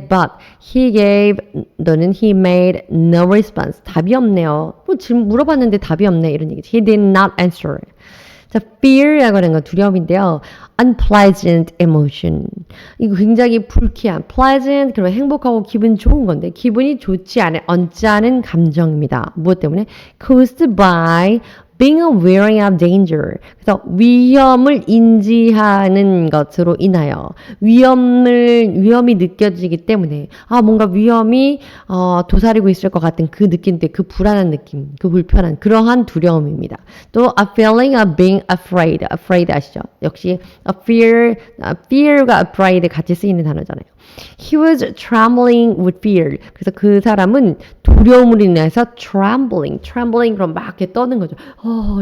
but he gave 너는 he made no response. 답이 없네요. 뭐 지금 물어봤는데 답이 없네 이런 얘기죠. He did not answer. 자, fear이라고 하는 건 두려움인데요. unpleasant emotion. 이거 굉장히 불쾌한 pleasant 그러면 행복하고 기분 좋은 건데 기분이 좋지 않은 언짢은 감정입니다. 무엇 때문에? caused by being aware of danger. 그래서 위험을 인지하는 것으로 인하여 위험이 느껴지기 때문에 뭔가 위험이 도사리고 있을 것 같은 그 느낌인데 그 불안한 느낌, 그 불편한 그러한 두려움입니다. 또 a feeling of being afraid. afraid 아시죠? 역시 fear과 afraid 같이 쓰이는 단어잖아요. He was trembling with fear. 그래서 그 사람은 두려움으로 인해서 trembling 그럼 막 이렇게 떠는 거죠.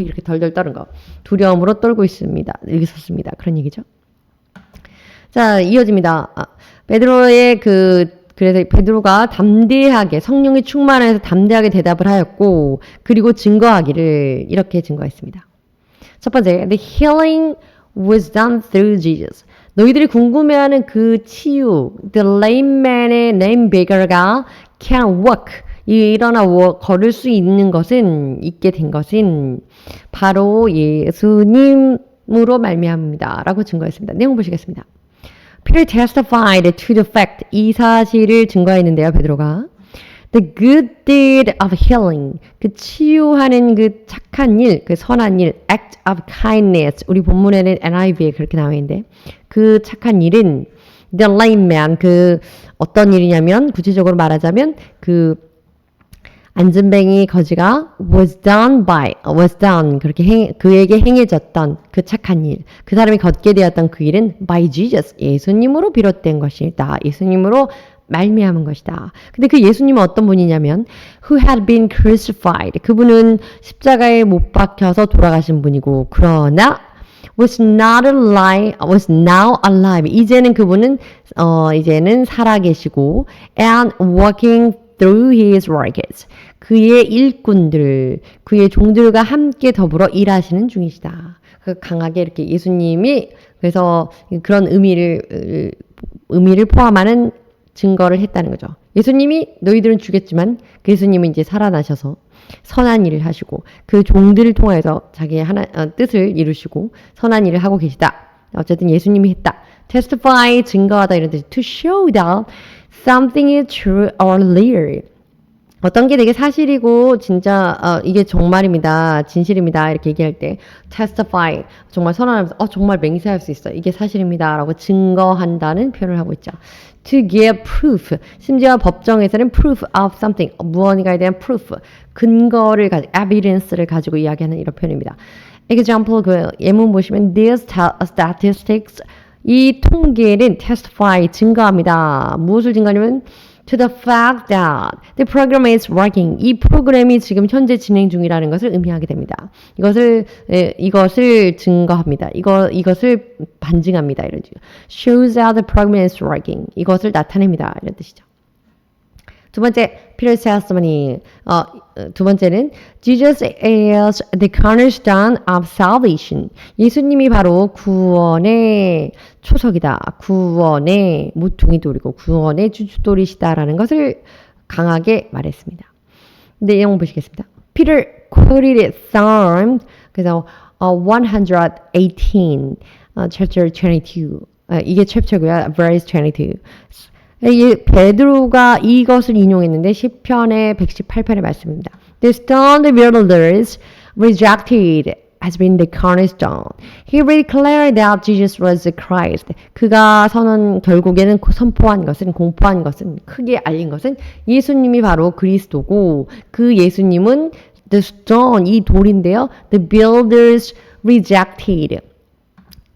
이렇게 덜덜 떠는 거. 두려움으로 떨고 있습니다. 여기 썼습니다. 그런 얘기죠. 자, 이어집니다. 베드로의 그래서 베드로가 담대하게 성령이 충만해서 담대하게 대답을 하였고 그리고 증거하기를 이렇게 증거했습니다. 첫 번째, the healing was done through Jesus. 너희들이 궁금해하는 그 치유, the lame man의 lame beggar가 can walk, 일어나 걸을 수 있게 된 것은 바로 예수님으로 말미암습니다. 라고 증거했습니다. 내용 보시겠습니다. Peter testified to the fact, 이 사실을 증거했는데요, 베드로가. The good deed of healing, 그 치유하는 그 착한 일, 그 선한 일, act of kindness, 우리 본문에는 NIV에 그렇게 나와 있는데, 그 착한 일은 the lame man, 그 어떤 일이냐면, 구체적으로 말하자면, 그 안전뱅이 거지가 was done, 그렇게 그에게 행해졌던 그 착한 일, 그 사람이 걷게 되었던 그 일은 by Jesus, 예수님으로 비롯된 것이다. 예수님으로 말미암은 것이다. 근데 그 예수님은 어떤 분이냐면 who had been crucified. 그분은 십자가에 못 박혀서 돌아가신 분이고 그러나 was now alive. 이제는 그분은 이제는 살아계시고 and walking through his workers. 그의 일꾼들, 그의 종들과 함께 더불어 일하시는 중이시다. 강하게 이렇게 예수님이 그래서 그런 의미를 포함하는 증거를 했다는 거죠. 예수님이 너희들은 죽였지만 그 예수님은 이제 살아나셔서 선한 일을 하시고 그 종들을 통해서 자기의 뜻을 이루시고 선한 일을 하고 계시다. 어쨌든 예수님이 했다. testify, 증거하다 이런 뜻이 to show that something is true or real. 어떤 게 되게 사실이고 진짜 이게 정말입니다. 진실입니다. 이렇게 얘기할 때 testify 정말 선언하면서 정말 맹세할 수 있어. 이게 사실입니다. 라고 증거한다는 표현을 하고 있죠. to give proof. 심지어 법정에서는 proof of something. 무언가에 대한 proof. 근거를 evidence를 가지고 이야기하는 이런 표현입니다. example 그 예문 보시면 these statistics 이 통계는 testify 증거합니다. 무엇을 증거하냐면 to the fact that the program is working. 이 프로그램이 지금 현재 진행 중이라는 것을 의미하게 됩니다. 이것을 증거합니다. 이것을 반증합니다. 이런 뜻. shows that the program is working. 이것을 나타냅니다. 이런 뜻이죠. 두 번째, Peter's testimony. 두 번째는 Jesus is the cornerstone of salvation. 예수님이 바로 구원의 초석이다. 구원의 모퉁이 돌이고 구원의 주춧돌이시다라는 것을 강하게 말했습니다. 내용 보시겠습니다. Peter quoted Psalm 그래서 118, chapter 22. 이게 챕터고요. verse 22. 베드로가 이것을 인용했는데 시편의 118편의 말씀입니다. The stone the builders rejected has been the cornerstone. He declared that Jesus was the Christ. 그가 결국에는 공포한 것은 크게 알린 것은 예수님이 바로 그리스도고 그 예수님은 the stone 이 돌인데요. The builders rejected.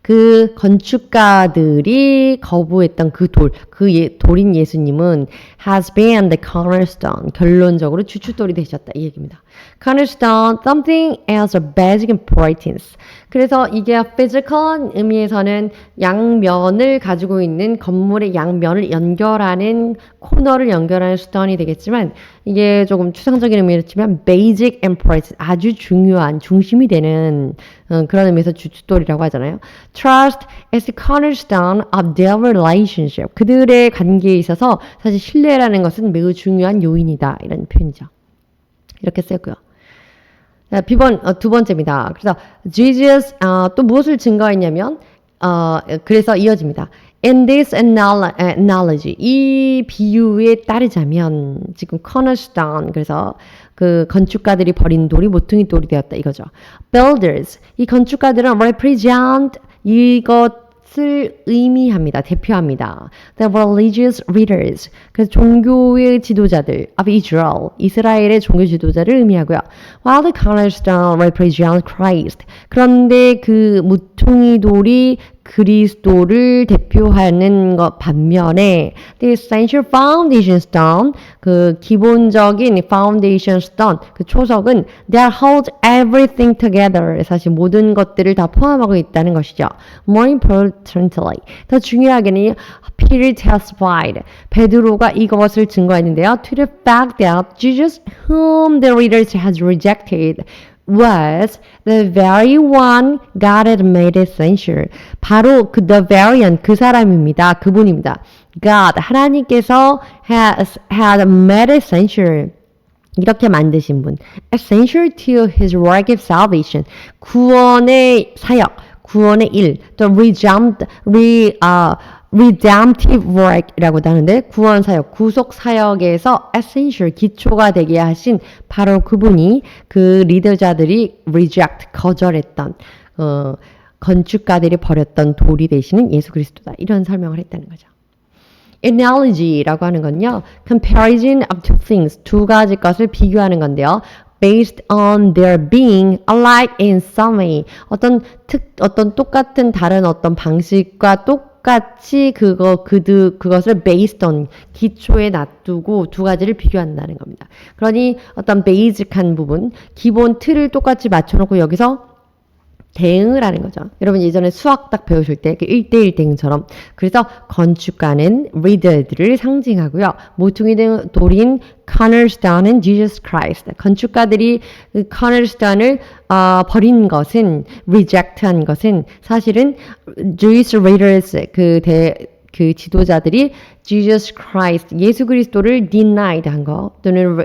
그 건축가들이 거부했던 그 돌, 그 돌인 예수님은 has been the cornerstone. 결론적으로 주춧돌이 되셨다. 이 얘기입니다. cornerstone, something as a basic importance. 그래서 이게 physical 의미에서는 양면을 가지고 있는 건물의 양면을 연결하는 코너를 연결하는 stone이 되겠지만 이게 조금 추상적인 의미로 치면 basic importance, 아주 중요한 중심이 되는 그런 의미에서 주춧돌이라고 하잖아요. Trust is the cornerstone of their relationship. 그들의 관계에 있어서 사실 신뢰라는 것은 매우 중요한 요인이다. 이런 표현이죠. 이렇게 쓰고요. 비번 두 번째입니다. 그래서 Jesus 또 무엇을 증거했냐면 그래서 이어집니다. In this analogy, 이 비유에 따르자면 지금 cornerstone 그래서 그 건축가들이 버린 돌이 모퉁이 돌이 되었다 이거죠. Builders 이 건축가들은 represent 이것을 의미합니다. 대표합니다. The religious leaders 그래서 종교의 지도자들 of Israel 이스라엘의 종교 지도자를 의미하고요. While the cornerstone represents Christ 그런데 그 모퉁이 돌이 그리스도를 대표하는 것 반면에 the essential foundation stone 그 기본적인 foundation stone 그 초석은 that holds everything together 사실 모든 것들을 다 포함하고 있다는 것이죠. More importantly 더 중요하게는 Peter testified 베드로가 이것을 증거했는데요. To the fact that Jesus whom the readers has rejected was the very one God had made essential. 바로 그 the very one 그 사람입니다. 그분입니다. God 하나님께서 had made essential. 이렇게 만드신 분. Essential to his work of salvation. 구원의 사역, 구원의 일, 또 redemptive work이라고도 하는데 구원 사역, 구속 사역에서 essential, 기초가 되게 하신 바로 그분이 그 리더자들이 reject, 거절했던 건축가들이 버렸던 돌이 되시는 예수 그리스도다. 이런 설명을 했다는 거죠. Analogy라고 하는 건요. Comparison of two things, 두 가지 것을 비교하는 건데요. Based on their being alike in some way. 어떤 똑같은 다른 어떤 방식과 똑같이 그것을 based on 기초에 놔두고 두 가지를 비교한다는 겁니다. 그러니 어떤 basic한 부분, 기본 틀을 똑같이 맞춰놓고 여기서 대응을 하는 거죠. 여러분 예전에 수학 딱 배우실 때 1대1 대응처럼 그래서 건축가는 리더들을 상징하고요. 모퉁이 돌인 cornerstone은 Jesus Christ. 건축가들이 그 cornerstone을 버린 것은 reject한 것은 사실은 Jewish leaders 그 지도자들이 Jesus Christ, 예수 그리스도를 denied 한 거, 또는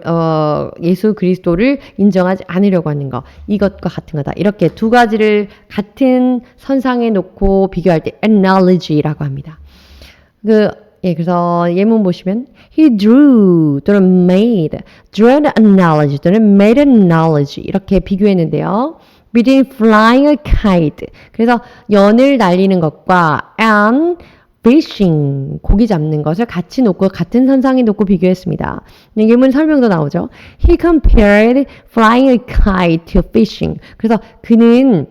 예수 그리스도를 인정하지 않으려고 하는 거, 이것과 같은 거다. 이렇게 두 가지를 같은 선상에 놓고 비교할 때 analogy라고 합니다. 그래서 예문 보시면 he drew 또는 made, drew an analogy 또는 made an analogy 이렇게 비교했는데요. between flying a kite, 그래서 연을 날리는 것과 and fishing, 고기 잡는 것을 같이 놓고 같은 선상에 놓고 비교했습니다. 예문 설명도 나오죠. He compared flying a kite to fishing. 그래서 그는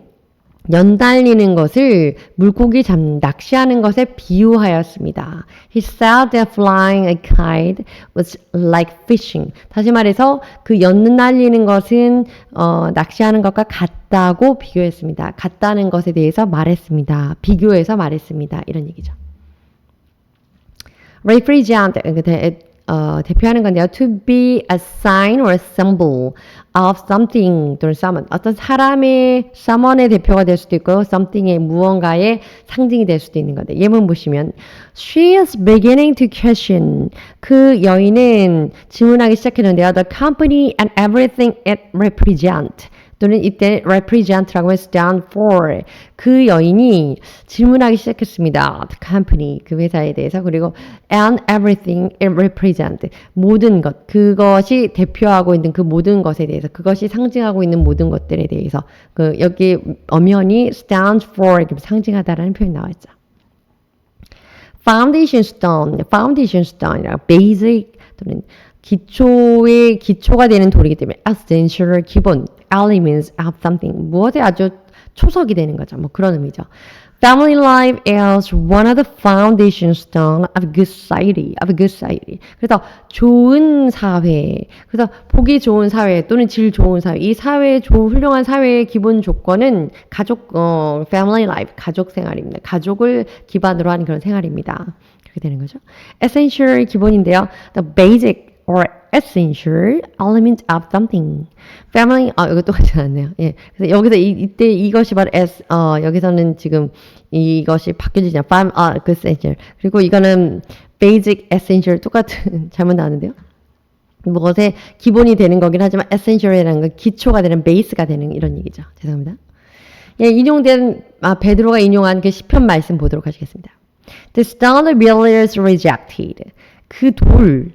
연 달리는 것을 물고기 낚시하는 것에 비유하였습니다. He said that flying a kite was like fishing. 다시 말해서 그 연 날리는 것은 낚시하는 것과 같다고 비교했습니다. 같다는 것에 대해서 말했습니다. 비교해서 말했습니다. 이런 얘기죠. represent 대표하는 건데요. To be a sign or a symbol of something 또는 someone. 어떤 사람의 someone의 대표가 될 수도 있고 something의 무언가의 상징이 될 수도 있는 건데 예문 보시면 She is beginning to question. 그 여인은 질문하기 시작했는데요. The company and everything it represents. 또는 이때 represent라고 해서 stand for 그 여인이 질문하기 시작했습니다. The company 그 회사에 대해서 그리고 and everything it represents 모든 것 그것이 대표하고 있는 그 모든 것에 대해서 그것이 상징하고 있는 모든 것들에 대해서 여기 엄연히 stand for 상징하다라는 표현이 나와있죠. Foundation stone이라 basic 또는 기초가 되는 돌이기 때문에 essential 기본 elements of something 무엇에 아주 초석이 되는 거죠. 뭐 그런 의미죠. Family life is one of the foundation stone of a good society. Of a good society. 그래서 좋은 사회, 그래서 보기 좋은 사회 또는 질 좋은 사회, 이 사회 훌륭한 사회의 기본 조건은 가족, family life, 가족 생활입니다. 가족을 기반으로 한 그런 생활입니다. 그렇게 되는 거죠. Essential 기본인데요. The basic or essential element of something. Family, 이거 똑같지 않네요. 예. 그래서 여기서 이때 이것이 바로 여기서는 지금 이것이 바뀌어지죠. 그 essential. 그리고 이거는 basic, essential 똑같은 잘못 나왔는데요. 무엇의 기본이 되는 거긴 하지만 essential이라는 건 기초가 되는 베이스가 되는 이런 얘기죠. 죄송합니다. 예, 인용된 베드로가 인용한 그 시편 말씀 보도록 하시겠습니다. The stone the builders rejected. 그 돌,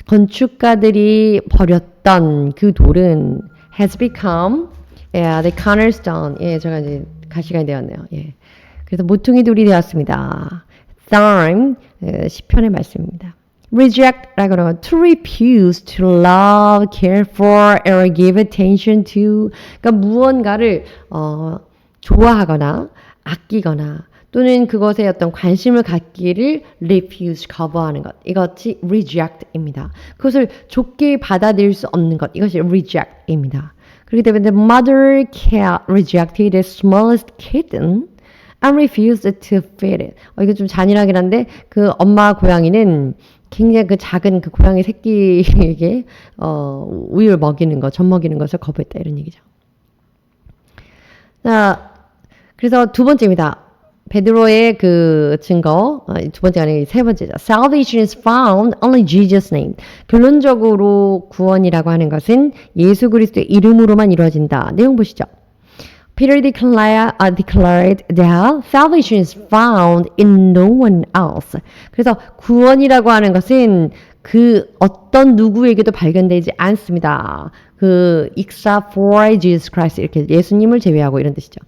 건축가들이 버렸던 그 돌은 has become the cornerstone. 예, 제가 이제 가시가 되었네요. 예. 그래서 모퉁이 돌이 되었습니다. Thorn, 시편의 말씀입니다. Reject라고 하면 to refuse, to love, care for, or give attention to. 그러니까 무언가를 좋아하거나 아끼거나 또는 그것에 어떤 관심을 갖기를 refuse, 거부하는 것. 이것이 reject입니다. 그것을 좋게 받아들일 수 없는 것. 이것이 reject입니다. 그렇기 때문에 the mother cat rejected the smallest kitten and refused to feed it. 이거 좀 잔인하긴 한데 그 엄마 고양이는 굉장히 그 작은 그 고양이 새끼에게 우유를 먹이는 것, 젖 먹이는 것을 거부했다 이런 얘기죠. 자, 그래서 두 번째입니다. 베드로의 그 증거, 두 번째가 아니라 세 번째죠. Salvation is found only in Jesus' name. 결론적으로 구원이라고 하는 것은 예수 그리스도의 이름으로만 이루어진다. 내용 보시죠. Peter declared that salvation is found in no one else. 그래서 구원이라고 하는 것은 그 어떤 누구에게도 발견되지 않습니다. except for Jesus Christ 이렇게 예수님을 제외하고 이런 뜻이죠.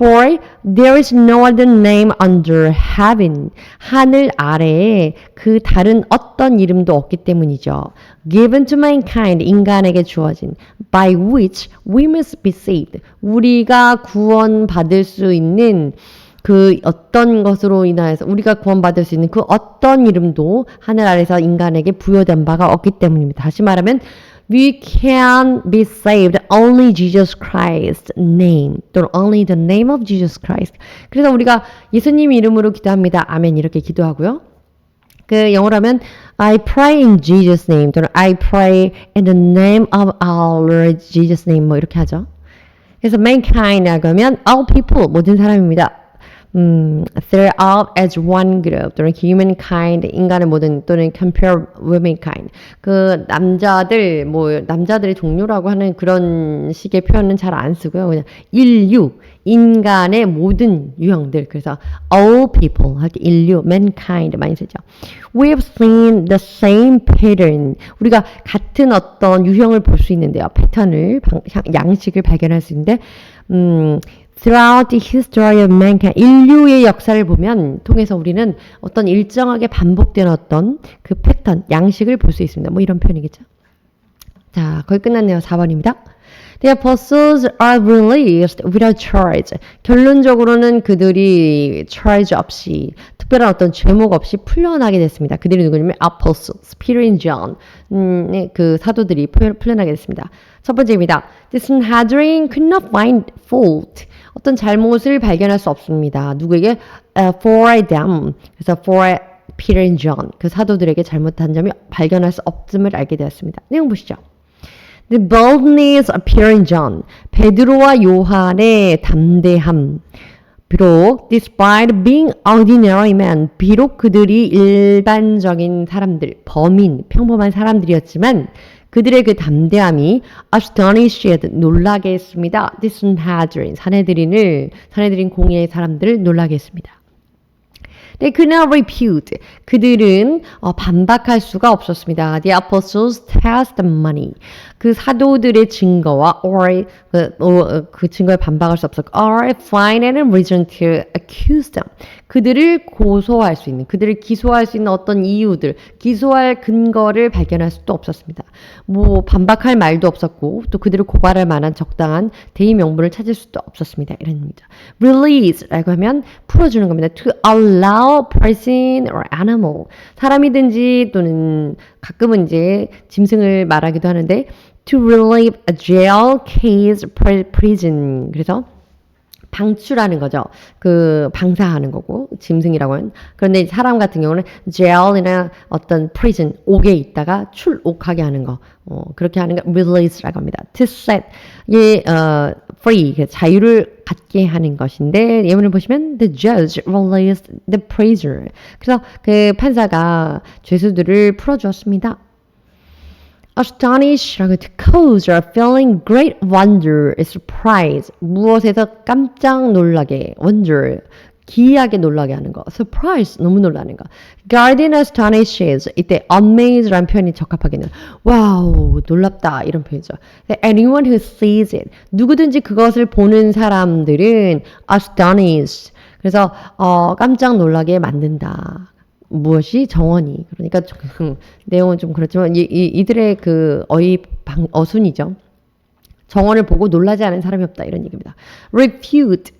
For there is no other name under heaven. 하늘 아래에 그 다른 어떤 이름도 없기 때문이죠. Given to mankind, 인간에게 주어진. By which we must be saved. 우리가 구원받을 수 있는 그 어떤 것으로 인하여서 우리가 구원받을 수 있는 그 어떤 이름도 하늘 아래에서 인간에게 부여된 바가 없기 때문입니다. 다시 말하면 We can be saved only Jesus Christ's name. 또는 only the name of Jesus Christ. 그래서 우리가 예수님 이름으로 기도합니다. 아멘 이렇게 기도하고요. 그 영어로 하면 I pray in Jesus name 또는 I pray in the name of our Lord Jesus name 뭐 이렇게 하죠. 그래서 mankind이라고 하면 all people 모든 사람입니다. throughout as one group 또는 humankind 인간의 모든 또는 compare womankind 그 남자들의 종류라고 하는 그런 식의 표현은 잘 안 쓰고요. 그냥 인류 인간의 모든 유형들 그래서 all people 할 때 인류 mankind 많이 쓰죠. We have seen the same pattern 우리가 같은 어떤 유형을 볼 수 있는데요. 패턴을 양식을 발견할 수 있는데 Throughout the history of mankind, 인류의 역사를 보면 통해서 우리는 어떤 일정하게 반복되는 어떤 그 패턴, 양식을 볼 수 있습니다. 뭐 이런 표현이겠죠. 자, 거의 끝났네요. 4번입니다. The apostles are released without charge. 결론적으로는 그들이 charge 없이 특별한 어떤 죄목 없이 풀려나게 됐습니다. 그들이 누구냐면 apostles, Peter and John 그 사도들이 풀려나게 됐습니다. 첫 번째입니다. The Sanhedrin could not find fault. 어떤 잘못을 발견할 수 없습니다. 누구에게? For them. 그래서 for Peter and John. 그 사도들에게 잘못한 점이 발견할 수 없음을 알게 되었습니다. 내용 보시죠. The boldness of Peter and John. 베드로와 요한의 담대함. 비록 despite being ordinary men. 비록 그들이 일반적인 사람들, 범인, 평범한 사람들이었지만 그들의 그 담대함이 astonished, 놀라게 했습니다. The Sanhedrin, 사내들인 공예의 사람들을 놀라게 했습니다. They could not refute. 그들은 반박할 수가 없었습니다. The apostles testimony. 그 사도들의 증거와 or 그 증거에 반박할 수 없었고 or find any reason to accuse them. 그들을 고소할 수 있는, 그들을 기소할 수 있는 어떤 이유들, 기소할 근거를 발견할 수도 없었습니다. 뭐 반박할 말도 없었고 또 그들을 고발할 만한 적당한 대의 명분을 찾을 수도 없었습니다. 이런 의미죠. Release라고 하면 풀어주는 겁니다. To allow person or animal. 사람이든지 또는 가끔은 이제 짐승을 말하기도 하는데 to relieve a jail case prison. 그래서 방출하는 거죠. 그 방사하는 거고 짐승이라고 하면. 그런데 사람 같은 경우는 jail이나 어떤 prison 옥에 있다가 출옥하게 하는 거. 그렇게 하는 거 release라고 합니다. To set free 자유를 갖게 하는 것인데 예문을 보시면 the judge released the prisoner. 그래서 그 판사가 죄수들을 풀어주었습니다. Astonish라고 to cause or feeling great wonder, surprise. 무엇에서 깜짝 놀라게, wonder, 기이하게 놀라게 하는 거. surprise, 너무 놀라는 거. Guardian astonishes. 이때 amaze라는 표현이 적합하겠네요. 와우, 놀랍다 이런 표현이죠. Anyone who sees it. 누구든지 그것을 보는 사람들은 astonish. 그래서 깜짝 놀라게 만든다. 무엇이 정원이 그러니까 내용은 좀 그렇지만 이들의 그 어순이죠. 정원을 보고 놀라지 않은 사람이 없다 이런 얘기입니다. refute,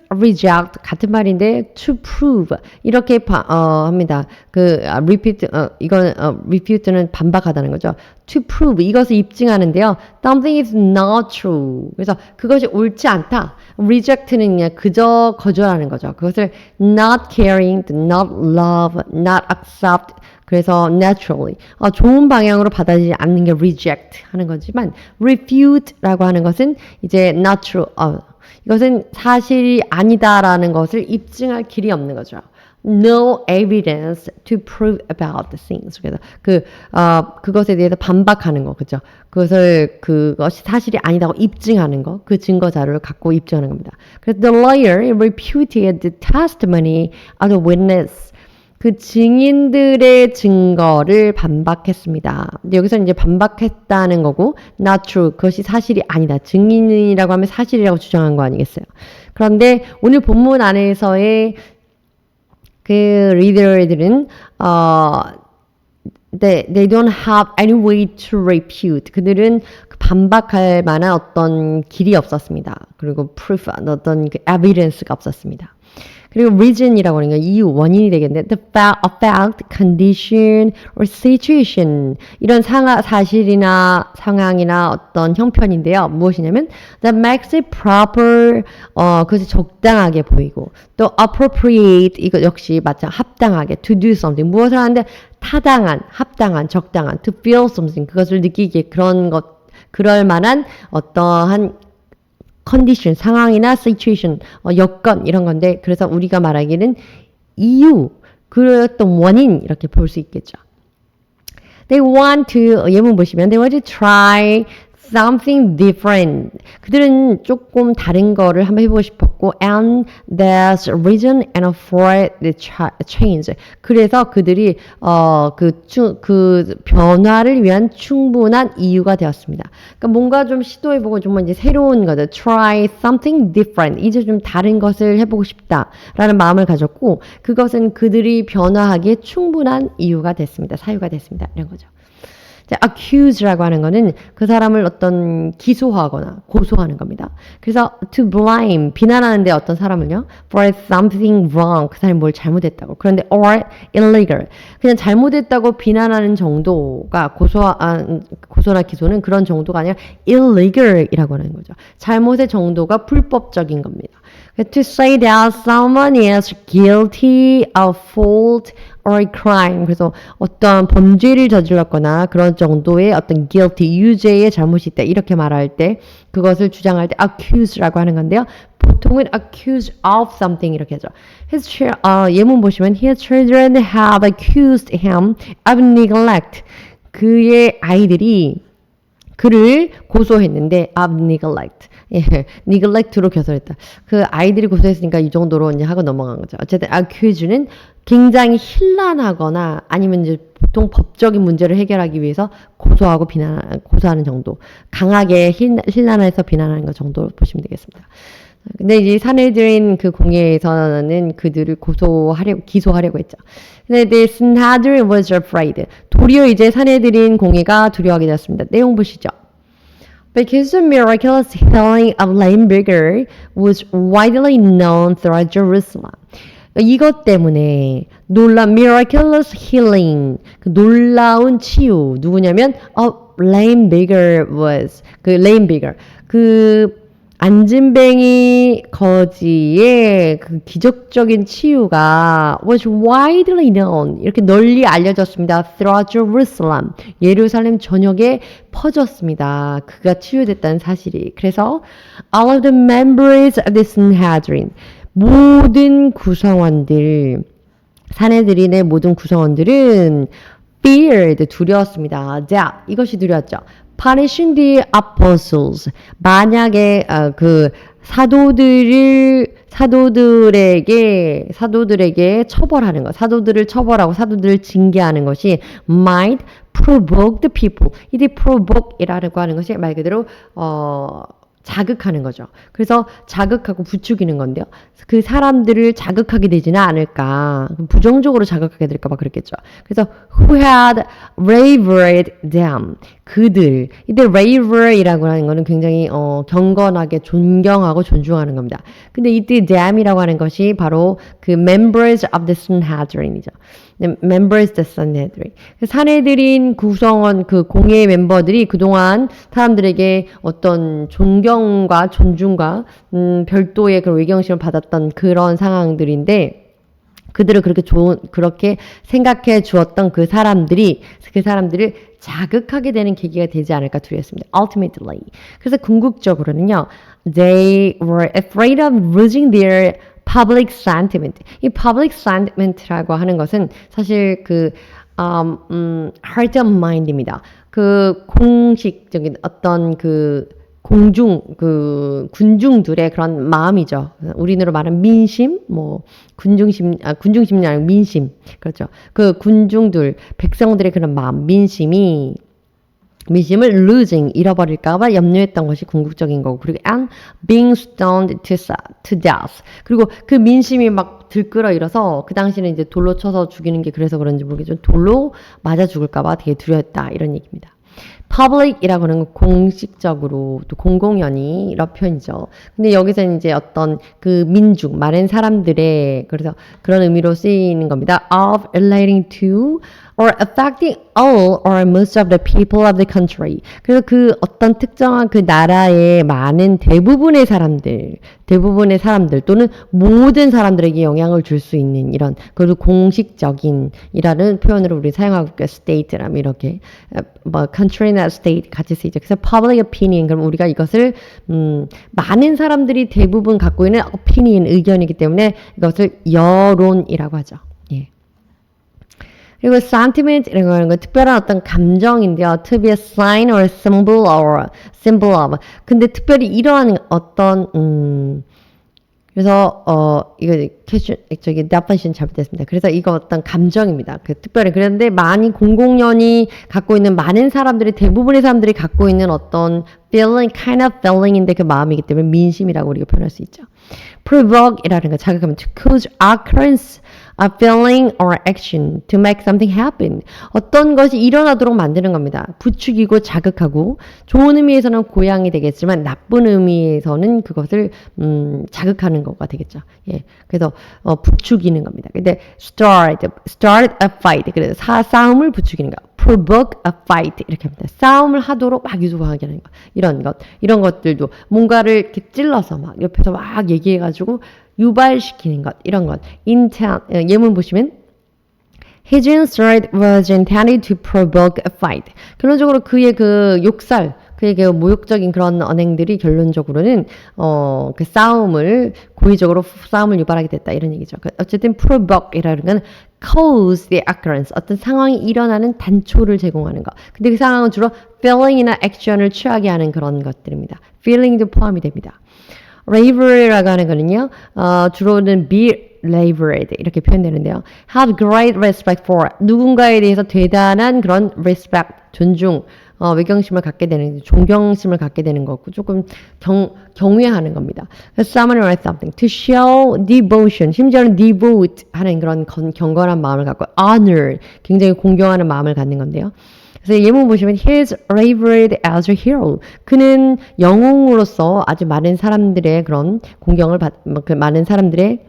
reject 같은 말인데 to prove 이렇게 합니다. 그 repeat 이건 refute는 반박하다는 거죠. to prove 이것을 입증하는데요. something is not true. 그래서 그것이 옳지 않다. reject는 그냥 그저 거절하는 거죠. 그것을 not caring, not love, not accept 그래서 naturally 좋은 방향으로 받아들이지 않는 게 reject 하는 거지만 refute라고 하는 것은 이제 not true 이것은 사실이 아니다라는 것을 입증할 길이 없는 거죠. No evidence to prove about the things. 그래서 그것에 대해서 반박하는 거, 그죠? 그것이 사실이 아니다고 입증하는 거, 그 증거 자료를 갖고 입증하는 겁니다. 그래서 the lawyer refuted the testimony of the witness. 그 증인들의 증거를 반박했습니다. 근데 여기서 이제 반박했다는 거고, not true. 그것이 사실이 아니다. 증인이라고 하면 사실이라고 주장한 거 아니겠어요? 그런데 오늘 본문 안에서의 그 리더들은 they don't have any way to refute. 그들은 반박할 만한 어떤 길이 없었습니다. 그리고 proof, 어떤 그 evidence가 없었습니다. 그리고 reason이라고 하는 건 이유, 원인이 되겠는데 the fact, condition, or situation 이런 사실이나 상황이나 어떤 형편인데요. 무엇이냐면 that makes it proper, 그것이 적당하게 보이고 또 appropriate 이거 역시 합당하게 to do something 무엇을 하는데 타당한, 합당한, 적당한 to feel something 그것을 느끼기에 그럴 만한 어떠한 컨디션, 상황이나 situation, 여건 이런 건데 그래서 우리가 말하기는 이유, 그랬던 원인 이렇게 볼 수 있겠죠. They want to, 예문 보시면 they want to try something different. 그들은 조금 다른 거를 한번 해보고 싶었고 and there's reason and for the change. 그래서 그들이 그 변화를 위한 충분한 이유가 되었습니다. 그러니까 뭔가 좀 시도해보고 좀 이제 새로운 거죠. Try something different. 이제 좀 다른 것을 해보고 싶다라는 마음을 가졌고 그것은 그들이 변화하기에 충분한 이유가 됐습니다. 사유가 됐습니다. 이런 거죠. accuse라고 하는 거는 그 사람을 어떤 기소하거나 고소하는 겁니다. 그래서 to blame, 비난하는데 어떤 사람을요, for something wrong, 그 사람이 뭘 잘못했다고. 그런데 or illegal, 그냥 잘못했다고 비난하는 정도가 고소나 기소는 그런 정도가 아니라 illegal이라고 하는 거죠. 잘못의 정도가 불법적인 겁니다. To say that someone is guilty of fault or crime. 그래서 어떤 범죄를 저질렀거나 그런 정도의 어떤 guilty, 유죄의 잘못이 있다. 이렇게 말할 때 그것을 주장할 때 accuse라고 하는 건데요. 보통은 accuse of something 이렇게 하죠. 예문 보시면 His children have accused him of neglect. 그의 아이들이 그를 고소했는데 of neglect. 예, neglect로 교사했다. 그 아이들이 고소했으니까 이 정도로 이제 하고 넘어간 거죠. 어쨌든 accuse는 굉장히 힐난하거나 아니면 이제 보통 법적인 문제를 해결하기 위해서 고소하는 정도. 강하게 힐난해서 비난하는 것 정도 보시면 되겠습니다. 근데 이제 사내들인 그 공회에서는 그들을 기소하려고 했죠. 근데 the Sanhedrin was afraid. 도리어 이제 사내들인 공회가 두려워하게 되었습니다. 내용 보시죠. Because the miraculous healing of lame beggar was widely known throughout Jerusalem. 이것 때문에 miraculous healing, 그 놀라운 치유, 누구냐면 lame beggar was, lame beggar, 안진뱅이 거지의 그 기적적인 치유가 was widely known, 이렇게 널리 알려졌습니다. Throughout Jerusalem, 예루살렘 전역에 퍼졌습니다. 그가 치유됐다는 사실이. 그래서 all of the members of the Sanhedrin, 모든 구성원들, 사내들인의 모든 구성원들은 feared, 두려웠습니다. That, 이것이 두려웠죠. punishing the apostles, 만약에 그 사도들에게 처벌하는 것, 사도들을 처벌하고 사도들을 징계하는 것이 might provoke the people. 이게 provoke이라고 하는 것이 말 그대로 자극하는 거죠. 그래서 자극하고 부추기는 건데요. 그 사람들을 자극하게 되지는 않을까. 부정적으로 자극하게 될까 봐 그랬겠죠. 그래서 who had ravered them. 그들. 이때 rave이라고 하는 거는 굉장히 경건하게 존경하고 존중하는 겁니다. 근데 이때 them이라고 하는 것이 바로 그 members of the Sanhedrin이죠. members of the Sanhedrin. 사내들인 구성원 그 공회 멤버들이 그동안 사람들에게 어떤 존경과 존중과 별도의 그런 외경심을 받았던 그런 상황들인데 그들을 그렇게 생각해 주었던 그 사람들을 자극하게 되는 계기가 되지 않을까 두려웠습니다. Ultimately. 그래서 궁극적으로는요. They were afraid of losing their public sentiment. 이 public sentiment라고 하는 것은 사실 heart of mind입니다. 그 공식적인 어떤 군중들의 그런 마음이죠. 우리나라로 말하는 민심, 군중심리 아니고 민심. 그렇죠. 그 군중들, 백성들의 그런 마음, 민심을 losing, 잃어버릴까봐 염려했던 것이 궁극적인 거고, 그리고 and being stoned to death. 그리고 그 민심이 막 들끓어 일어서 그 당시에는 이제 돌로 쳐서 죽이는 게 그래서 그런지 모르겠지만 돌로 맞아 죽을까봐 되게 두려웠다 이런 얘기입니다. public이라고 하는 건 공식적으로 또 공공연히 이런 표현이죠. 근데 여기서는 이제 어떤 그 민중, 많은 사람들의 그래서 그런 의미로 쓰이는 겁니다. of relating to or affecting all or most of the people of the country. 그래서 그 어떤 특정한 그 나라의 많은 대부분의 사람들 또는 모든 사람들에게 영향을 줄 수 있는 이런 그리고 공식적인이라는 표현으로 우리 사용하고 있고 state라면 이렇게 country나 state 같이 쓰이죠. 그래서 public opinion 그럼 우리가 이것을 많은 사람들이 대부분 갖고 있는 opinion 의견이기 때문에 이것을 여론이라고 하죠. 예. 그리고 sentiment이라고 하는 건 특별한 어떤 감정인데요. To be a sign or a symbol of. 근데 특별히 이러한 어떤 그래서 이거 definition 잘못됐습니다. 그래서 이거 어떤 감정입니다. 특별히 그런데 많이 공공연히 갖고 있는 많은 사람들이 대부분의 사람들이 갖고 있는 어떤 feeling, kind of feeling인데 그 마음이기 때문에 민심이라고 우리가 표현할 수 있죠. provoke이라는 거 자극하면 to cause occurrence, a feeling or action to make something happen. 어떤 것이 일어나도록 만드는 겁니다. 부추기고 자극하고 좋은 의미에서는 고양이 되겠지만 나쁜 의미에서는 그것을 자극하는 거가 되겠죠. 예, 그래서 부추기는 겁니다. 근데 start a fight. 그래서 싸움을 부추기는 거. provoke a fight 이렇게 합니다. 싸움을 하도록 막 유도하게 하는 거. 이런 것들도 뭔가를 이렇게 찔러서 막 옆에서 막 얘기해가지고 유발시키는 것, 이런 것. 예문 보시면 His insult was intended to provoke a fight. 결론적으로 그의 그 욕설, 그의 그 모욕적인 그런 언행들이 결론적으로는 그 고의적으로 싸움을 유발하게 됐다 이런 얘기죠. 어쨌든 provoke이라는 건 cause the occurrence, 어떤 상황이 일어나는 단초를 제공하는 것. 근데 그 상황은 주로 feeling이나 action을 취하게 하는 그런 것들입니다. feeling도 포함이 됩니다. labor라고 하는 거는요, 주로는 be labored 이렇게 표현되는데요. have great respect for 누군가에 대해서 대단한 그런 respect, 존중, 외경심을 갖게 되는, 존경심을 갖게 되는 거고, 조금 경외하는 겁니다. someone or something. to show devotion, 심지어는 devote 하는 그런 경건한 마음을 갖고, honor, 굉장히 공경하는 마음을 갖는 건데요. 그래서 예문 보시면 he is revered as a hero. 그는 영웅으로서 아주 많은 사람들의 그런 공경을 많은 사람들의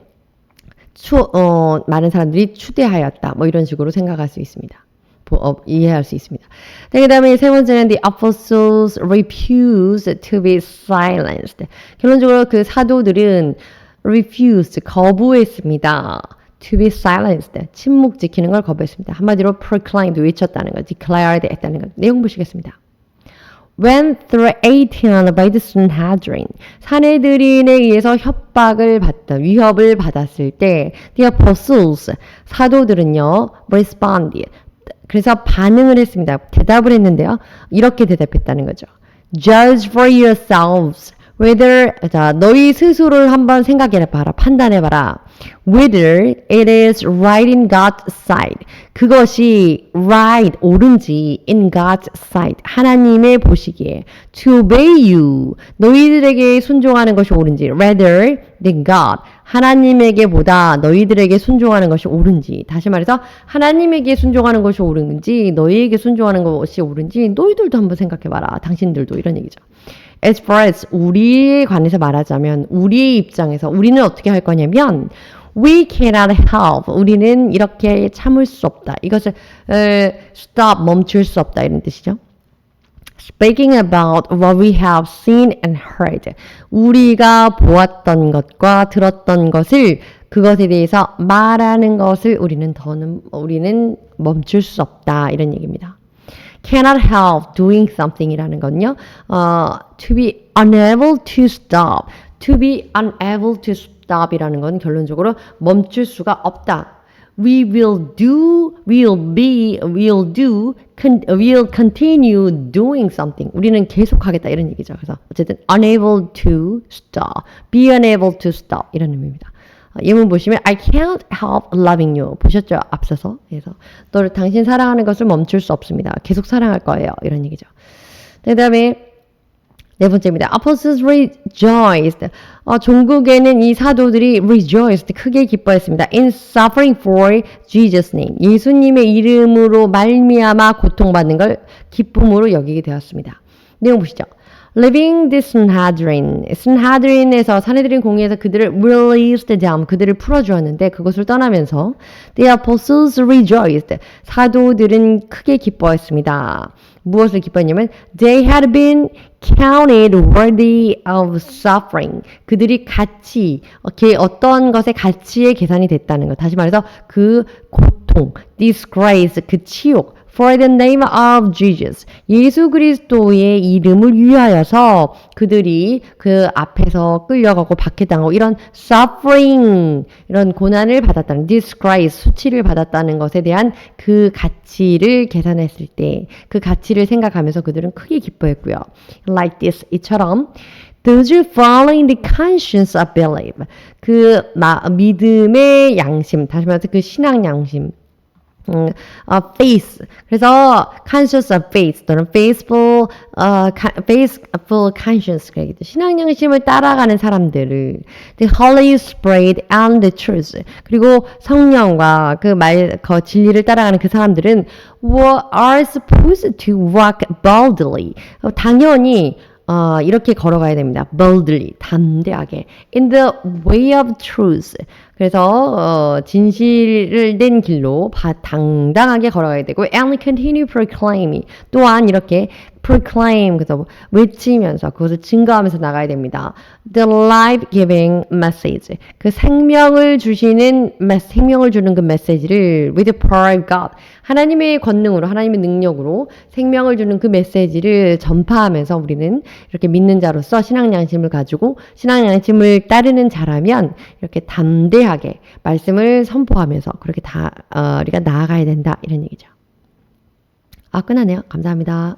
많은 사람들이 추대하였다. 뭐 이런 식으로 생각할 수 있습니다. 이해할 수 있습니다. 그 다음에 세 번째는 the apostles refused to be silenced. 결론적으로 그 사도들은 refused, 거부했습니다. to be silenced, 침묵 지키는 걸 거부했습니다. 한마디로 proclaimed, 외쳤다는 거, declared 했다는 거. 내용 보시겠습니다. When threatened by the Sanhedrin, 사내들인에 의해서 협박을 받던, 위협을 받았을 때 the apostles, 사도들은요, responded, 그래서 반응을 했습니다. 대답을 했는데요. 이렇게 대답했다는 거죠. Judge for yourselves whether, 자, 너희 스스로를 한번 생각해봐라, 판단해봐라. Whether it is right in God's sight. 그것이 right, 옳은지 in God's sight. 하나님의 보시기에. To obey you. 너희들에게 순종하는 것이 옳은지. Rather than God. 하나님에게 보다 너희들에게 순종하는 것이 옳은지. 다시 말해서 하나님에게 순종하는 것이 옳은지 너희에게 순종하는 것이 옳은지 너희들도 한번 생각해봐라. 당신들도 이런 얘기죠. As far as 우리에 관해서 말하자면 우리의 입장에서 우리는 어떻게 할 거냐면 we cannot help. 우리는 이렇게 참을 수 없다. 이것을 stop, 멈출 수 없다 이런 뜻이죠. Speaking about what we have seen and heard. 우리가 보았던 것과 들었던 것을 그것에 대해서 말하는 것을 우리는 멈출 수 없다 이런 얘기입니다. Cannot help doing something 이라는 건요. To be unable to stop. To be unable to stop 이라는 건 결론적으로 멈출 수가 없다. We will do, will be, will do, will continue doing something. 우리는 계속하겠다 이런 얘기죠. 그래서 어쨌든 unable to stop, be unable to stop 이런 의미입니다. 예문 보시면 I can't help loving you. 보셨죠? 앞서서. 그래서 당신 사랑하는 것을 멈출 수 없습니다. 계속 사랑할 거예요. 이런 얘기죠. 그 다음에 네 번째입니다. Apostles rejoiced. 종국에는 이 사도들이 rejoiced, 크게 기뻐했습니다. In suffering for Jesus' name. 예수님의 이름으로 말미암아 고통받는 걸 기쁨으로 여기게 되었습니다. 내용 보시죠. Leaving the Sanhedrin. Sanhedrin에서 사내들인 공의에서 그들을 released them. 그들을 풀어주었는데 그것을 떠나면서 the apostles rejoiced. 사도들은 크게 기뻐했습니다. 무엇을 기뻐했냐면 they had been counted worthy of suffering. 그들이 어떤 것의 가치에 계산이 됐다는 것. 다시 말해서 그 고통, disgrace, 그 치욕, for the name of Jesus. 예수 그리스도의 이름을 위하여서 그들이 그 앞에서 끌려가고 박해당하고 이런 suffering, 이런 고난을 받았다는 disgrace, 수치를 받았다는 것에 대한 그 가치를 계산했을 때 그 가치를 생각하면서 그들은 크게 기뻐했고요. Like this, 이처럼 Those who following the conscience of belief. 그 믿음의 양심, 다시 말해서 그 신앙 양심. faith. 그래서 conscious of faith 또는 faithful conscience. 신앙 양심을 따라가는 사람들을 the Holy Spirit and the truth. 그리고 성령과 그 진리를 따라가는 그 사람들은 are supposed to walk boldly. 당연히 이렇게 걸어가야 됩니다. boldly, 담대하게. in the way of truth. 그래서 진실을 된 길로 당당하게 걸어가야 되고 and continue proclaiming. 또한 이렇게 proclaim, 그래서 외치면서 그것을 증거하면서 나가야 됩니다. The life-giving message. 그 생명을 주는 그 메시지를 with the power of God. 하나님의 권능으로, 하나님의 능력으로 생명을 주는 그 메시지를 전파하면서 우리는 이렇게 믿는 자로서 신앙 양심을 가지고 신앙 양심을 따르는 자라면 이렇게 담대하게 말씀을 선포하면서 그렇게 우리가 나아가야 된다. 이런 얘기죠. 끝나네요. 감사합니다.